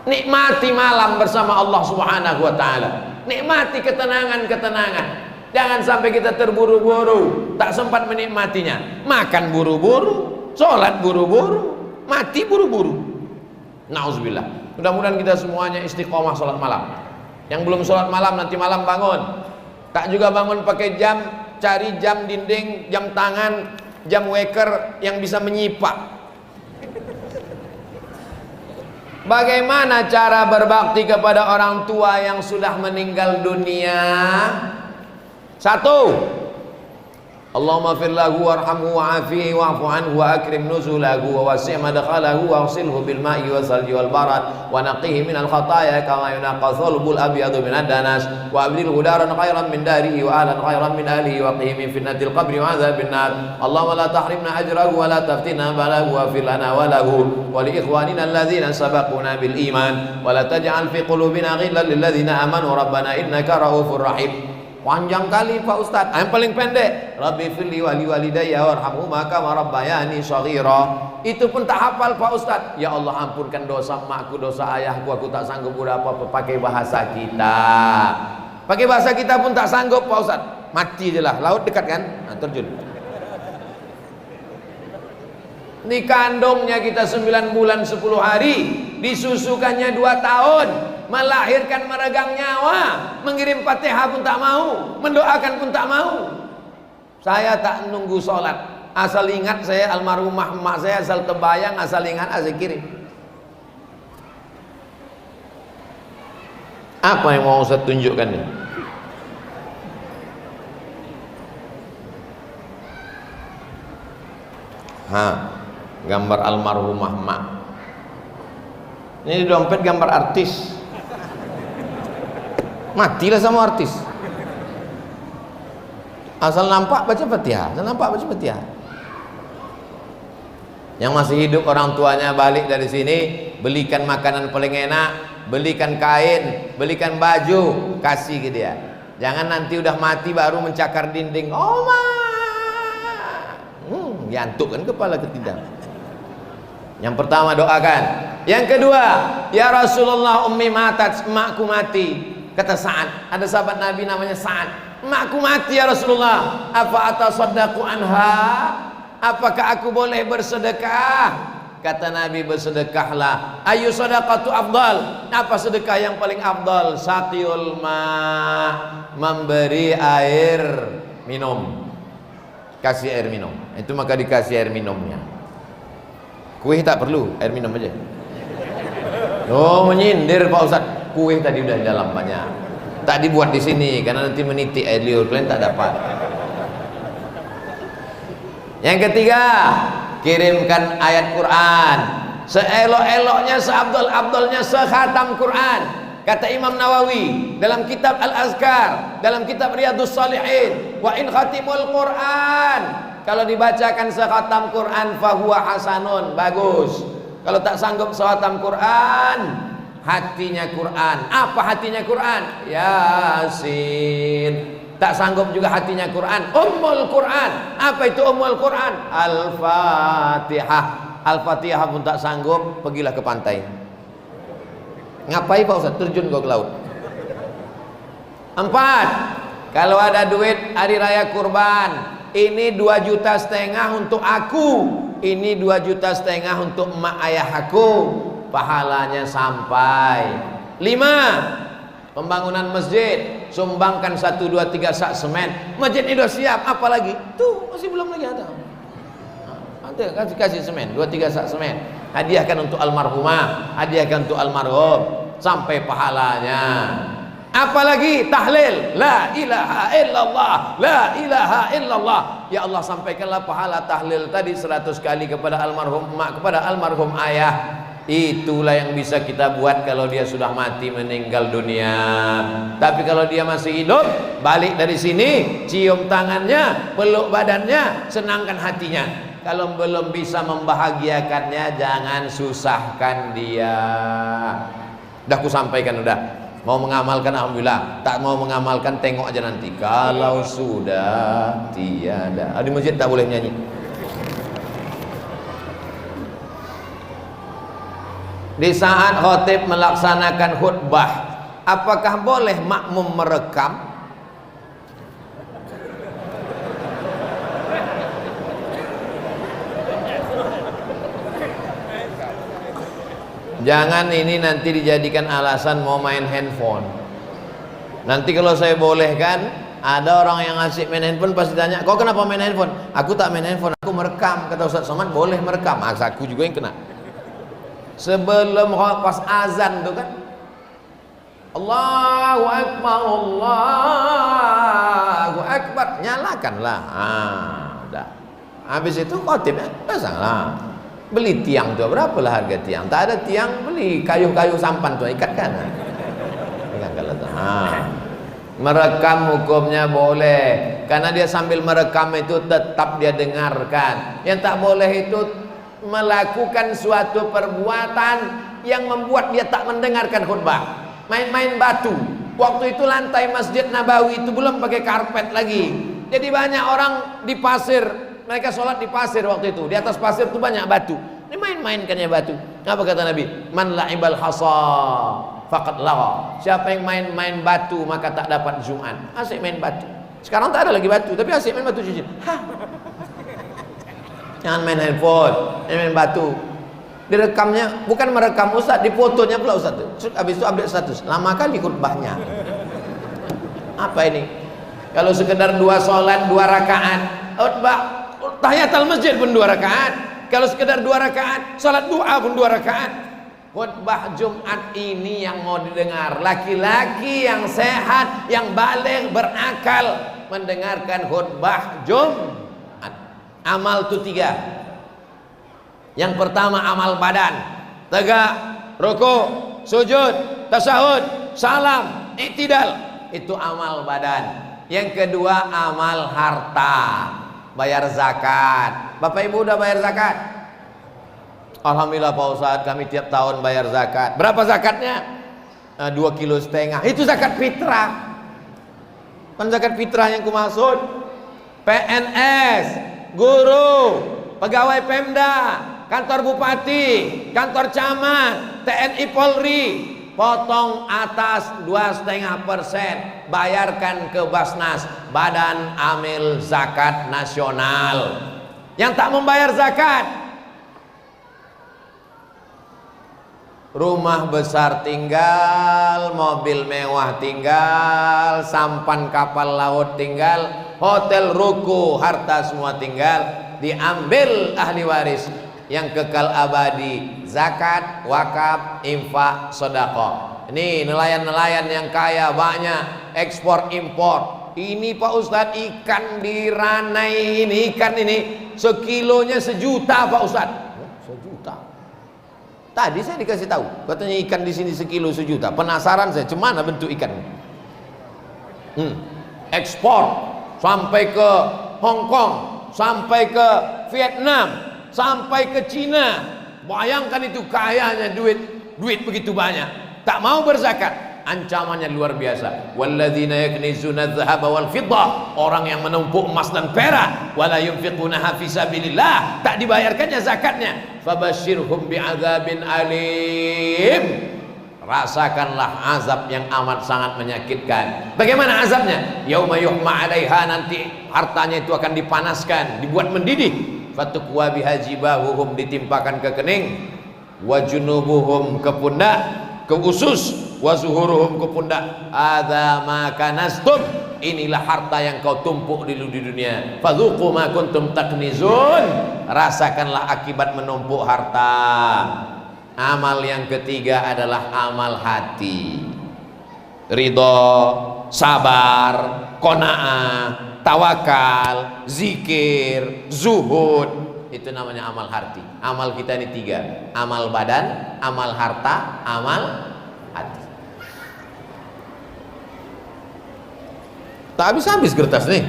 Nikmati malam bersama Allah Subhanahu wa taala. Nikmati ketenangan-ketenangan. Jangan sampai kita terburu-buru, tak sempat menikmatinya. Makan buru-buru, sholat buru-buru, mati buru-buru. Nauzubillah. Mudah-mudahan kita semuanya istiqomah sholat malam. Yang belum sholat malam nanti malam bangun. Tak juga bangun pakai jam, cari jam dinding, jam tangan, jam waker yang bisa menyipak. Bagaimana cara berbakti kepada orang tua yang sudah meninggal dunia? Satu, Allahumma fir lahu warhamhu wa'afihi wa'fu anhu wa akrim nuzulahu wa wasi' madkhalahu wa agsilhu bil ma'i wa salji wal barad wa naqihi minal khataaya kama yunaqqa thawbul abyadu minad danas wa abdilhu daran khairan min darihi wa ahlan khairan min ahlihi wa qihi min fitnatil qabri wa adzabil nar. Allahumma la tahrimna ajrahu wa la taftinna balahu wa fir lana wa lahu wa li ikhwanina alladhina sabaquna bil iman wa la taj'al fi qulubina ghillan lil ladzina amanu rabbana innaka raufur rahim. Panjang kali Pak Ustadz. Yang paling pendek, Rabbi firli wali walidayya warhamhuma kama rabbayani shaghira. Itu pun tak hafal Pak Ustadz. Ya Allah ampunkan dosa emakku, dosa ayahku, aku tak sanggup udah apa-apa. Pakai bahasa kita. Pakai bahasa kita pun tak sanggup Pak Ustadz. Mati je lah, laut dekat kan? Nah, terjun. Dikandungnya kita 9 bulan 10 hari, disusukannya 2 tahun, melahirkan meregang nyawa, mengirim Fatihah pun tak mau, mendoakan pun tak mau. Saya tak nunggu sholat, asal ingat saya almarhumah emak saya, asal terbayang, asal ingat asal kirim. Apa yang mau saya tunjukkan nih? Gambar almarhumah emak. Ini di dompet gambar artis. Matilah sama artis. Asal nampak baca Fatihah, asal nampak baca Fatihah. Yang masih hidup orang tuanya balik dari sini, belikan makanan paling enak, belikan kain, belikan baju, kasih ke dia. Jangan nanti udah mati baru mencakar dinding. Oh ma, yantuk kan kepala ketidang. Yang pertama doakan. Yang kedua, ya Rasulullah ummi matat, emakku mati. Kata Sa'ad, ada sahabat Nabi namanya Sa'ad, emakku mati ya Rasulullah, apa atasaddaqu anha? Apakah aku boleh bersedekah? Kata Nabi, bersedekahlah. Ayu sadaqatu afdal? Apa sedekah yang paling afdal? Saqiyul ma, memberi air minum. Kasih air minum. Itu maka dikasih air minumnya. Kuih tak perlu, air minum aja. Oh, menyindir Pak Ustadz. Kuih tadi udah di dalam banyak. Tak dibuat di sini karena nanti menitik air liur, kalian tak dapat. Yang ketiga, kirimkan ayat Quran. Seelok-eloknya, seabdol-abdolnya sekhatam Quran. Kata Imam Nawawi dalam kitab Al-Azkar, dalam kitab Riyadhus Shalihin, wa in khatimul Quran, kalau dibacakan sekhatam Quran fahuwa hasanun, bagus. Kalau tak sanggup sekhatam Quran, hatinya Quran. Apa hatinya Quran? Yasin. Tak sanggup juga hatinya Quran, Ummul Quran. Apa itu Ummul Quran? Al-Fatihah. Al-Fatihah pun tak sanggup, pergilah ke pantai. Ngapain Pak Ustaz? Terjun kau ke laut. 4. Kalau ada duit hari raya kurban, ini 2,5 juta untuk aku, ini 2,5 juta untuk emak ayah aku, pahalanya sampai. 5. Pembangunan masjid, sumbangkan 1, 2, 3 sak semen. Masjid ini sudah siap, apalagi? Tuh masih belum lagi ada. Ada kasih semen, 2, 3 sak semen. Hadiahkan untuk almarhumah, hadiahkan untuk almarhum, sampai pahalanya. Apalagi tahlil, la ilaha illallah, la ilaha illallah. Ya Allah, sampaikanlah pahala tahlil tadi 100 kali kepada almarhum emak, kepada almarhum ayah. Itulah yang bisa kita buat kalau dia sudah mati, meninggal dunia. Tapi kalau dia masih hidup, balik dari sini, cium tangannya, peluk badannya, senangkan hatinya. Kalau belum bisa membahagiakannya, jangan susahkan dia. Udah aku sampaikan, udah. Mau mengamalkan alhamdulillah, tak mau mengamalkan tengok aja nanti. Kalau sudah tiada, di masjid tak boleh nyanyi. Di saat khatib melaksanakan khutbah, apakah boleh makmum merekam? Jangan ini nanti dijadikan alasan mau main handphone. Nanti kalau saya bolehkan, ada orang yang asik main handphone pasti tanya, kau kenapa main handphone? Aku tak main handphone, aku merekam. Kata Ustaz Somad, boleh merekam. Aku juga yang kena. Sebelum pas azan tuh kan, Allahu Akbar, Allahu Akbar, nyalakanlah. Udah. Habis itu khotibnya pasanglah. Beli tiang tuh, berapalah harga tiang? Tak ada tiang, beli kayu-kayu sampan tuh, ikatkan. Merekam hukumnya boleh, karena dia sambil merekam itu tetap dia dengarkan. Yang tak boleh itu melakukan suatu perbuatan yang membuat dia tak mendengarkan khutbah. Main-main batu. Waktu itu lantai Masjid Nabawi itu belum pakai karpet lagi. Jadi banyak orang di pasir, mereka sholat di pasir waktu itu. Di atas pasir itu banyak batu. Ini main-mainkannya batu. Apa kata Nabi? Man la'ibal hasa faqad lagha. Siapa yang main-main batu maka tak dapat Jumat. Asik main batu. Sekarang tak ada lagi batu, tapi asik main batu cincin. Jangan main handphone, main batu. Direkamnya, bukan merekam Ustaz, difotonya pula Ustaz tuh. Habis itu update status. Lama kali khutbahnya. Apa ini? Kalau sekedar 2 sholat 2 rakaat, khutbah tahiyatul masjid pun 2 rakaat. Kalau sekedar 2 rakaat, sholat doa pun 2 rakaat. Khutbah Jumat ini yang mau didengar laki-laki yang sehat, yang baligh, berakal, mendengarkan khutbah Jumat. Amal itu 3. Yang pertama amal badan, tegak, rukuk, sujud, tasyahud, salam, i'tidal, itu amal badan. Yang kedua amal harta, bayar zakat. Bapak Ibu udah bayar zakat? Alhamdulillah Pak Ustadz, kami tiap tahun bayar zakat. Berapa zakatnya? 2,5 kilo. Itu zakat fitrah. Kan zakat fitrah yang kumaksud. PNS, guru, pegawai Pemda, kantor bupati, kantor camat, TNI Polri, potong atas 2,5%, bayarkan ke Basnas, Badan Amil Zakat Nasional. Yang tak membayar zakat, rumah besar tinggal, mobil mewah tinggal, sampan kapal laut tinggal, hotel ruko, harta semua tinggal, diambil ahli waris. Yang kekal abadi, zakat, wakaf, infak, sedekah. Ini nelayan-nelayan yang kaya banyak, ekspor impor. Ini Pak Ustadz, ikan di Ranai ini, ikan ini sekilonya 1 juta Pak Ustadz. 1 juta. Tadi saya dikasih tahu, katanya ikan di sini sekilo 1 juta. Penasaran saya, cemana bentuk ikan? Ekspor sampai ke Hong Kong, sampai ke Vietnam, sampai ke Cina. Bayangkan itu kayanya duit begitu banyak, tak mau berzakat. Ancamannya luar biasa. Walladzina yaknizuna adh-dhahaba wal fiddah, orang yang menumpuk emas dan perak, wala yunfiqunaha fi sabilillah, tak dibayarkannya zakatnya. Fabashshirhum bi'adzabin alim, rasakanlah azab yang amat sangat menyakitkan. Bagaimana azabnya? Yauma yuhma 'alaiha, nanti hartanya itu akan dipanaskan, dibuat mendidih. Fatukwa bihajibahuhum, ditimpakan ke kening, wa junubuhum ke pundak, ke usus, wa zuhuruhum ke pundak. Adza ma kanastum, inilah harta yang kau tumpuk di dunia. Fadzuqu ma kuntum taknizun, rasakanlah akibat menumpuk harta. Amal yang ketiga adalah amal hati. Ridho, sabar, qanaah, tawakal, zikir, zuhud, itu namanya amal hati. Amal kita ini 3, amal badan, amal harta, amal hati. Tak habis-habis kertas nih.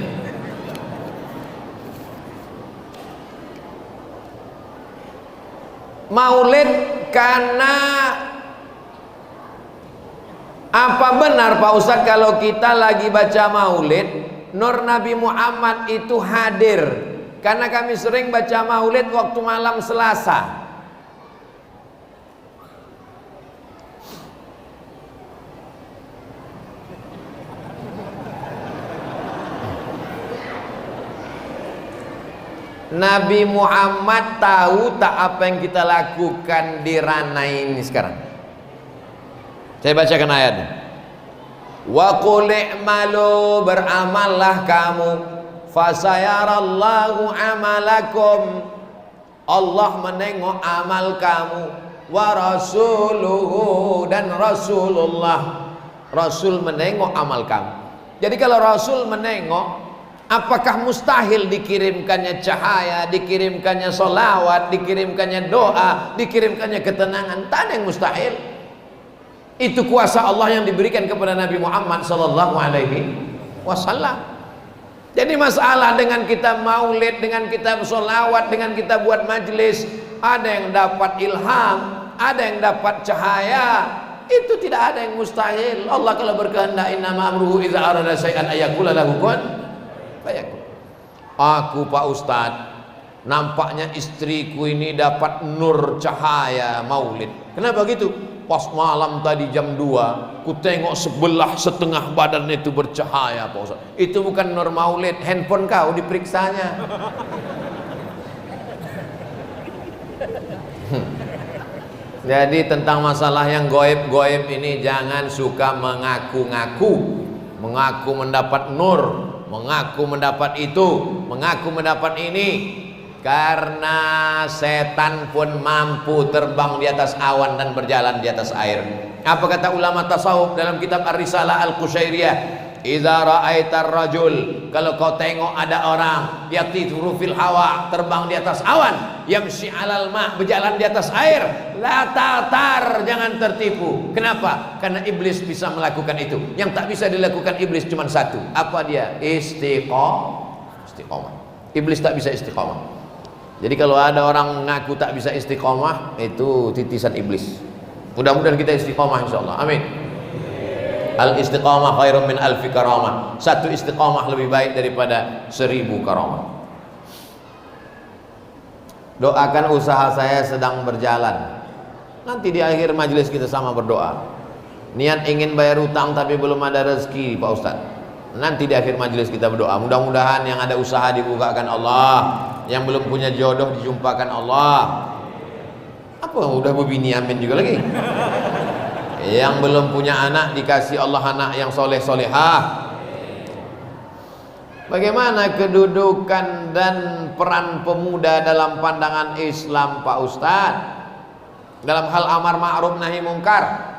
Maulid, karena apa benar Pak Ustadz kalau kita lagi baca maulid, Nur Nabi Muhammad itu hadir? Karena kami sering baca maulid waktu malam Selasa. Nabi Muhammad tahu tak apa yang kita lakukan di ranah ini sekarang? Saya bacakan ayatnya. Wa qul i'malu, beramallah kamu, fasayarallahu amalakum, Allah menengok amal kamu, wa rasuluhu, dan Rasulullah, Rasul menengok amal kamu. Jadi kalau Rasul menengok, apakah mustahil dikirimkannya cahaya, dikirimkannya solawat, dikirimkannya doa, dikirimkannya ketenangan? Tak ada yang mustahil. Itu kuasa Allah yang diberikan kepada Nabi Muhammad sallallahu alaihi wasallam. Jadi masalah dengan kita maulid, dengan kita solawat, dengan kita buat majlis, ada yang dapat ilham, ada yang dapat cahaya. Itu tidak ada yang mustahil. Allah kalau berkehendak, innama amruhu idza arada syai'an ayaqula lahu kun fayakun. Aku Pak Ustadz, nampaknya istriku ini dapat nur cahaya maulid. Kenapa gitu? Pas malam tadi jam 2, ku tengok sebelah setengah badannya itu bercahaya Pak Ustadz. Itu bukan nur maulid, handphone kau diperiksanya. Jadi tentang masalah yang goib-goib ini jangan suka mengaku-ngaku, mengaku mendapat nur, mengaku mendapat itu, mengaku mendapat ini. Karena setan pun mampu terbang di atas awan dan berjalan di atas air. Apa kata ulama tasawuf dalam kitab Ar-Risalah Al-Qushairiyah? Idza ra'aitar rajul, kalau kau tengok ada orang yatiru fil hawa, terbang di atas awan, yamshi 'alal ma, berjalan di atas air, la tatar, jangan tertipu. Kenapa? Karena iblis bisa melakukan itu. Yang tak bisa dilakukan iblis cuma satu. Apa dia? Istiqomah. Iblis tak bisa istiqomah. Jadi kalau ada orang mengaku tak bisa istiqomah, itu titisan iblis. Mudah-mudahan kita istiqomah insyaallah. Amin. Al istiqamah khairun min alfi karamah. Satu istiqamah lebih baik daripada 1000 karamah. Doakan usaha saya sedang berjalan. Nanti di akhir majelis kita sama berdoa. Niat ingin bayar utang tapi belum ada rezeki Pak Ustadz. Nanti di akhir majelis kita berdoa. Mudah-mudahan yang ada usaha dibukakan Allah, yang belum punya jodoh dijumpakan Allah. Apa udah berbini amin juga lagi? Yang belum punya anak dikasih Allah anak yang soleh-solehah. Bagaimana kedudukan dan peran pemuda dalam pandangan Islam Pak Ustadz? Dalam hal amar ma'ruf nahi mungkar.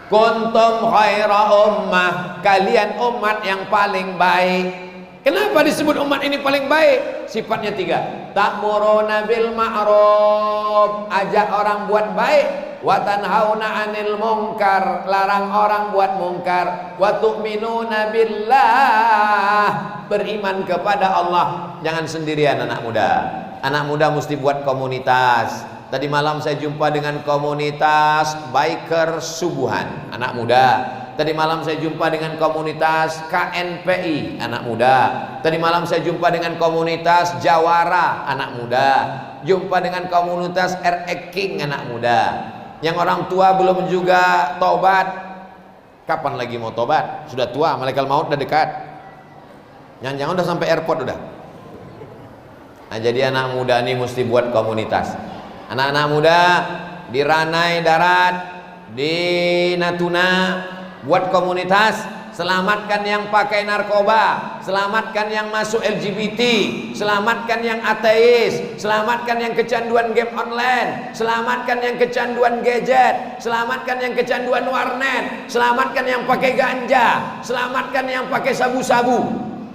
Kuntum khaira ummah, kalian umat yang paling baik. Kenapa disebut umat ini paling baik? Sifatnya 3. Ta'muruna bil ma'ruf, ajak orang buat baik. Wa tanhauna 'anil munkar, larang orang buat mungkar. Wa tu'minuna billah, beriman kepada Allah. Jangan sendirian anak muda. Anak muda mesti buat komunitas. Tadi malam saya jumpa dengan komunitas biker subuhan, anak muda. Tadi malam saya jumpa dengan komunitas KNPI, anak muda. Tadi malam saya jumpa dengan komunitas Jawara, anak muda. Jumpa dengan komunitas RX King, anak muda. Yang orang tua belum juga tobat. Kapan lagi mau tobat? Sudah tua, malaikat maut udah dekat. Jangan-jangan udah sampai airport udah. Nah, jadi anak muda ini mesti buat komunitas. Anak-anak muda di Ranai Darat, di Natuna, buat komunitas. Selamatkan yang pakai narkoba, selamatkan yang masuk LGBT, selamatkan yang ateis, selamatkan yang kecanduan game online, selamatkan yang kecanduan gadget, selamatkan yang kecanduan warnet, selamatkan yang pakai ganja, selamatkan yang pakai sabu-sabu.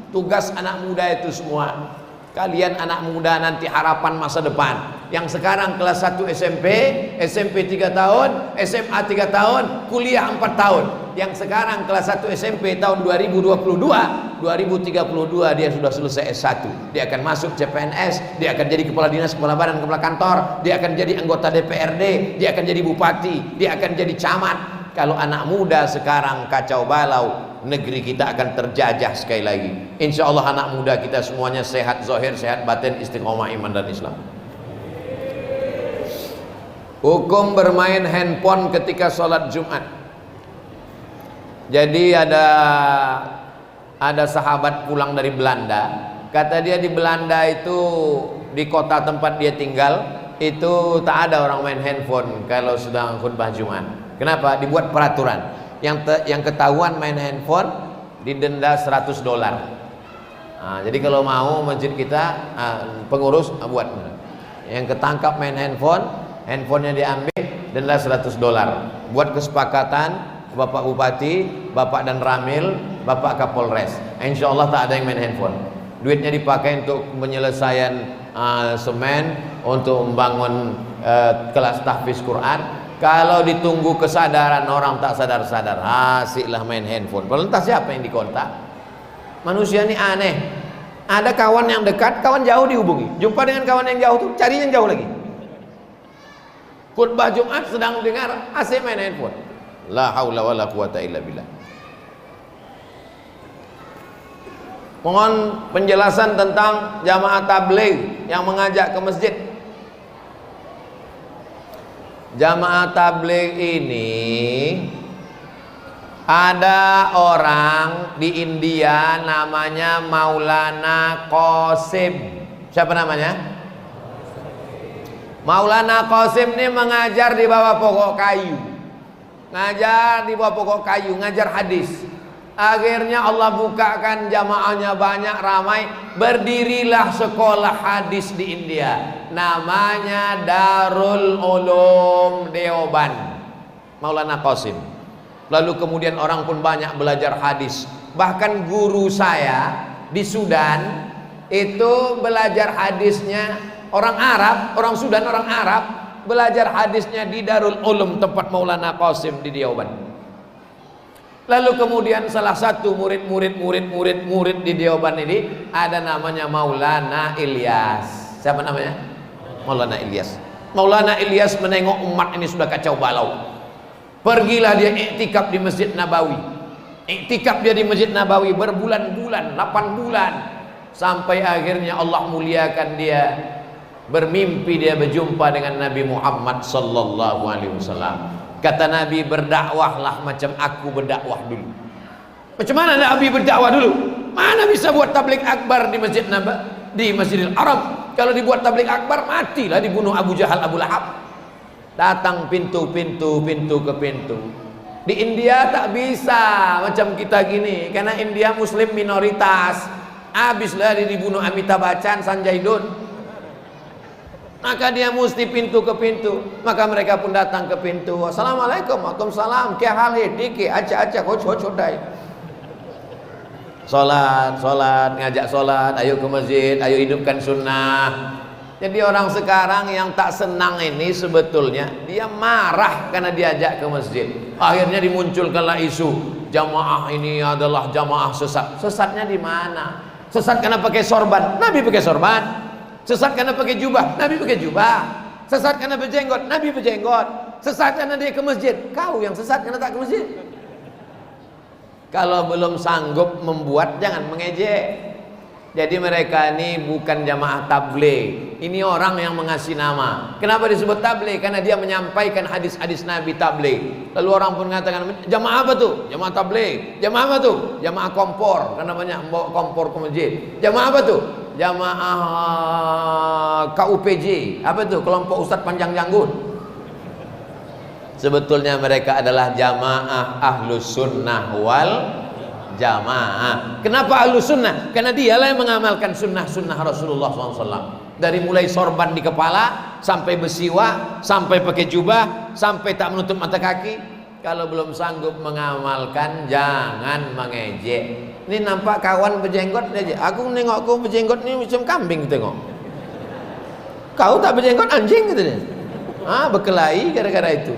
Tugas anak muda itu semua. Kalian anak muda nanti harapan masa depan. Yang sekarang kelas 1 SMP, SMP 3 tahun, SMA 3 tahun, kuliah 4 tahun. Yang sekarang kelas 1 SMP tahun 2022, 2032 dia sudah selesai S1. Dia akan masuk CPNS, dia akan jadi kepala dinas, kepala badan, kepala kantor, dia akan jadi anggota DPRD, dia akan jadi bupati, dia akan jadi camat. Kalau anak muda sekarang kacau balau, negeri kita akan terjajah sekali lagi. Insya Allah anak muda kita semuanya sehat zahir, sehat batin, istiqomah iman dan Islam. Hukum bermain handphone ketika sholat Jumat. Jadi ada sahabat pulang dari Belanda, Kata dia di Belanda itu, di kota tempat dia tinggal itu tak ada orang main handphone kalau sedang khutbah Jumat. Kenapa? Dibuat peraturan. Yang ketahuan main handphone didenda $100. Nah, jadi kalau mau masjid kita pengurus buat. Yang ketangkap main handphonenya diambil, denda $100. Buat kesepakatan Bapak Bupati, Bapak dan Ramil, Bapak Kapolres. Insya Allah tak ada yang main handphone. Duitnya dipakai untuk penyelesaian semen, untuk membangun kelas tahfiz Quran. Kalau ditunggu kesadaran orang tak sadar-sadar, asiklah main handphone. Padahal entah siapa yang dikontak. Manusia ini aneh. Ada kawan yang dekat, kawan jauh dihubungi. Jumpa dengan kawan yang jauh tuh, cari yang jauh lagi. Khutbah Jumat sedang dengar, asik main handphone. La haula wala quwata illa billah. Mohon penjelasan tentang jamaah tabligh yang mengajak ke masjid. Jamaah tabligh ini ada orang di India namanya Maulana Qasim. Siapa namanya? Maulana Qasim ini mengajar di bawah pokok kayu. Ngajar di bawah pokok kayu, ngajar hadis. Akhirnya Allah bukakan jamaahnya banyak, ramai. Berdirilah sekolah hadis di India. Namanya Darul Ulum Deoban. Maulana Qasim. Lalu kemudian orang pun banyak belajar hadis. Bahkan guru saya di Sudan itu belajar hadisnya orang Arab, orang Sudan, orang Arab, belajar hadisnya di Darul Ulum tempat Maulana Qasim di Deoban. Lalu kemudian salah satu murid di Deoban ini ada namanya Maulana Ilyas. Siapa namanya? Maulana Ilyas. Maulana Ilyas menengok umat ini sudah kacau balau. Pergilah dia iktikaf di Masjid Nabawi. Iktikaf dia di Masjid Nabawi berbulan-bulan, 8 bulan. Sampai akhirnya Allah muliakan dia. Bermimpi dia berjumpa dengan Nabi Muhammad sallallahu alaihi wasallam. Kata Nabi, berdakwahlah macam aku berdakwah dulu. Macam mana Nabi berdakwah dulu? Mana bisa buat tabligh akbar di Masjid di Masjidil Haram? Kalau dibuat tabligh akbar, matilah, dibunuh Abu Jahal, Abu Lahab. Datang pintu ke pintu. Di India tak bisa macam kita gini, karena India Muslim minoritas. Habislah dia dibunuh Amitabh Bachchan, Sanjay Dutt. Maka dia mesti pintu ke pintu. Maka mereka pun datang ke pintu. Assalamualaikum, waalaikumsalam. Kya hal hai? Dike, acha, hodai. Solat, ngajak solat. Ayo ke masjid, ayo hidupkan sunnah. Jadi orang sekarang yang tak senang ini sebetulnya dia marah karena diajak ke masjid. Akhirnya dimunculkanlah isu jamaah ini adalah jamaah sesat. Sesatnya di mana? Sesat karena pakai sorban. Nabi pakai sorban. Sesat karena pakai jubah, Nabi pakai jubah. Sesat karena berjenggot, Nabi berjenggot. Sesat karena dia ke masjid, kau yang sesat karena tak ke masjid. Kalau belum sanggup membuat, jangan mengejek. Jadi mereka ini bukan jamaah tabligh. Ini orang yang mengasih nama. Kenapa disebut tabligh? Karena dia menyampaikan hadis-hadis Nabi tabligh. Lalu orang pun mengatakan, jamaah apa tuh? Jamaah tabligh. Jamaah apa tuh? Jamaah kompor. Karena banyak membawa kompor ke masjid. Jamaah apa tuh? Jamaah KUPJ. Apa tuh? Kelompok Ustadz Panjang Janggut. Sebetulnya mereka adalah jamaah Ahlus Sunnah wal Jamaah. Kenapa Ahlus Sunnah? Karena dialah yang mengamalkan sunnah-sunnah Rasulullah SAW. Dari mulai sorban di kepala, sampai bersiwak, sampai pakai jubah, sampai tak menutup mata kaki. Kalau belum sanggup mengamalkan, jangan mengejek. Ini nampak kawan berjenggot aja. Aku nengok kau berjenggot ni macam kambing tengok. Kau tak berjenggot, anjing gitu deh. Berkelahi gara-gara itu.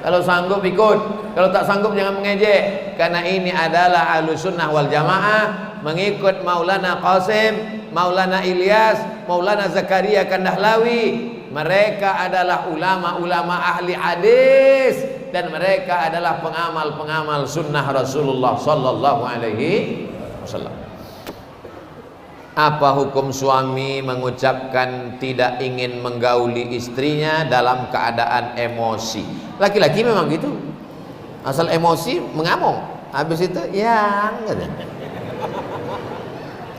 Kalau sanggup ikut, kalau tak sanggup jangan mengejek. Karena ini adalah Ahlus Sunnah wal Jamaah, mengikut Maulana Qasim, Maulana Ilyas, Maulana Zakaria Kandahlawi. Mereka adalah ulama-ulama ahli hadis dan mereka adalah pengamal-pengamal sunnah Rasulullah sallallahu alaihi wasallam. Apa hukum suami mengucapkan tidak ingin menggauli istrinya dalam keadaan emosi? Laki-laki memang gitu. Asal emosi mengamuk. Habis itu yang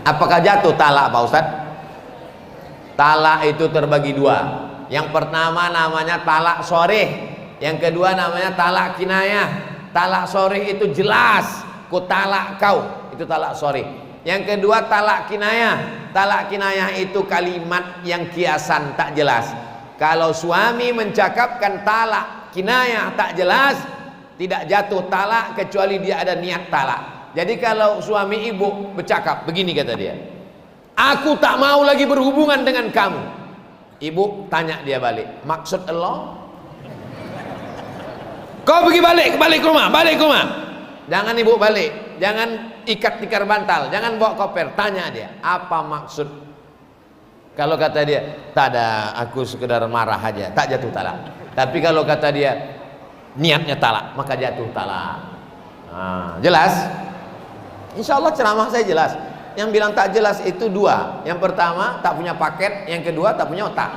Apakah jatuh talak Pak Ustaz? Talak itu terbagi dua. Yang pertama namanya talak sharih, yang kedua namanya talak kinayah. Talak sharih itu jelas, ku talak kau, itu talak sharih. Yang kedua talak kinayah. Talak kinayah itu kalimat yang kiasan, tak jelas. Kalau suami mencakapkan talak kinayah tak jelas, tidak jatuh talak kecuali dia ada niat talak. Jadi kalau suami ibu bercakap begini, kata dia, aku tak mau lagi berhubungan dengan kamu. Ibu tanya dia balik, maksud Allah? Kau pergi balik ke rumah, balik ke rumah. Jangan ibu balik, jangan ikat tikar bantal, jangan bawa koper. Tanya dia, apa maksud? Kalau kata dia, tak ada, aku sekedar marah aja, tak jatuh talak. Tapi kalau kata dia, niatnya talak, maka jatuh talak. Nah, jelas? Insya Allah ceramah saya jelas. Yang bilang tak jelas itu dua. Yang pertama tak punya paket, yang kedua tak punya otak.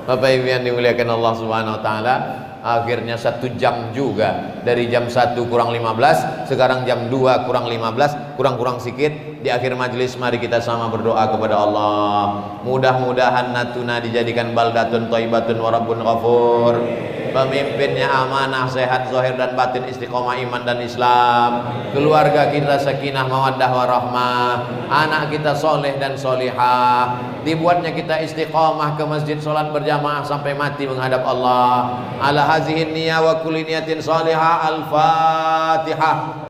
Bapak Ibu yang dimuliakan Allah Subhanahu wa taala, akhirnya 1 jam juga. Dari jam 1 kurang 15, sekarang jam 2 kurang 15, kurang sikit. Di akhir majelis mari kita sama berdoa kepada Allah. Mudah-mudahan Natuna dijadikan baldatun thayyibatun wa rabbun ghafur. Pemimpinnya amanah, sehat zahir dan batin, istiqomah iman dan Islam. Keluarga kita sakinah mawaddah warahmah. Anak kita soleh dan solihah. Dibuatnya kita istiqomah ke masjid, solat berjamaah sampai mati menghadap Allah. Ala hazihin niyya wa kulli niyatin salihah. Al-Fatihah.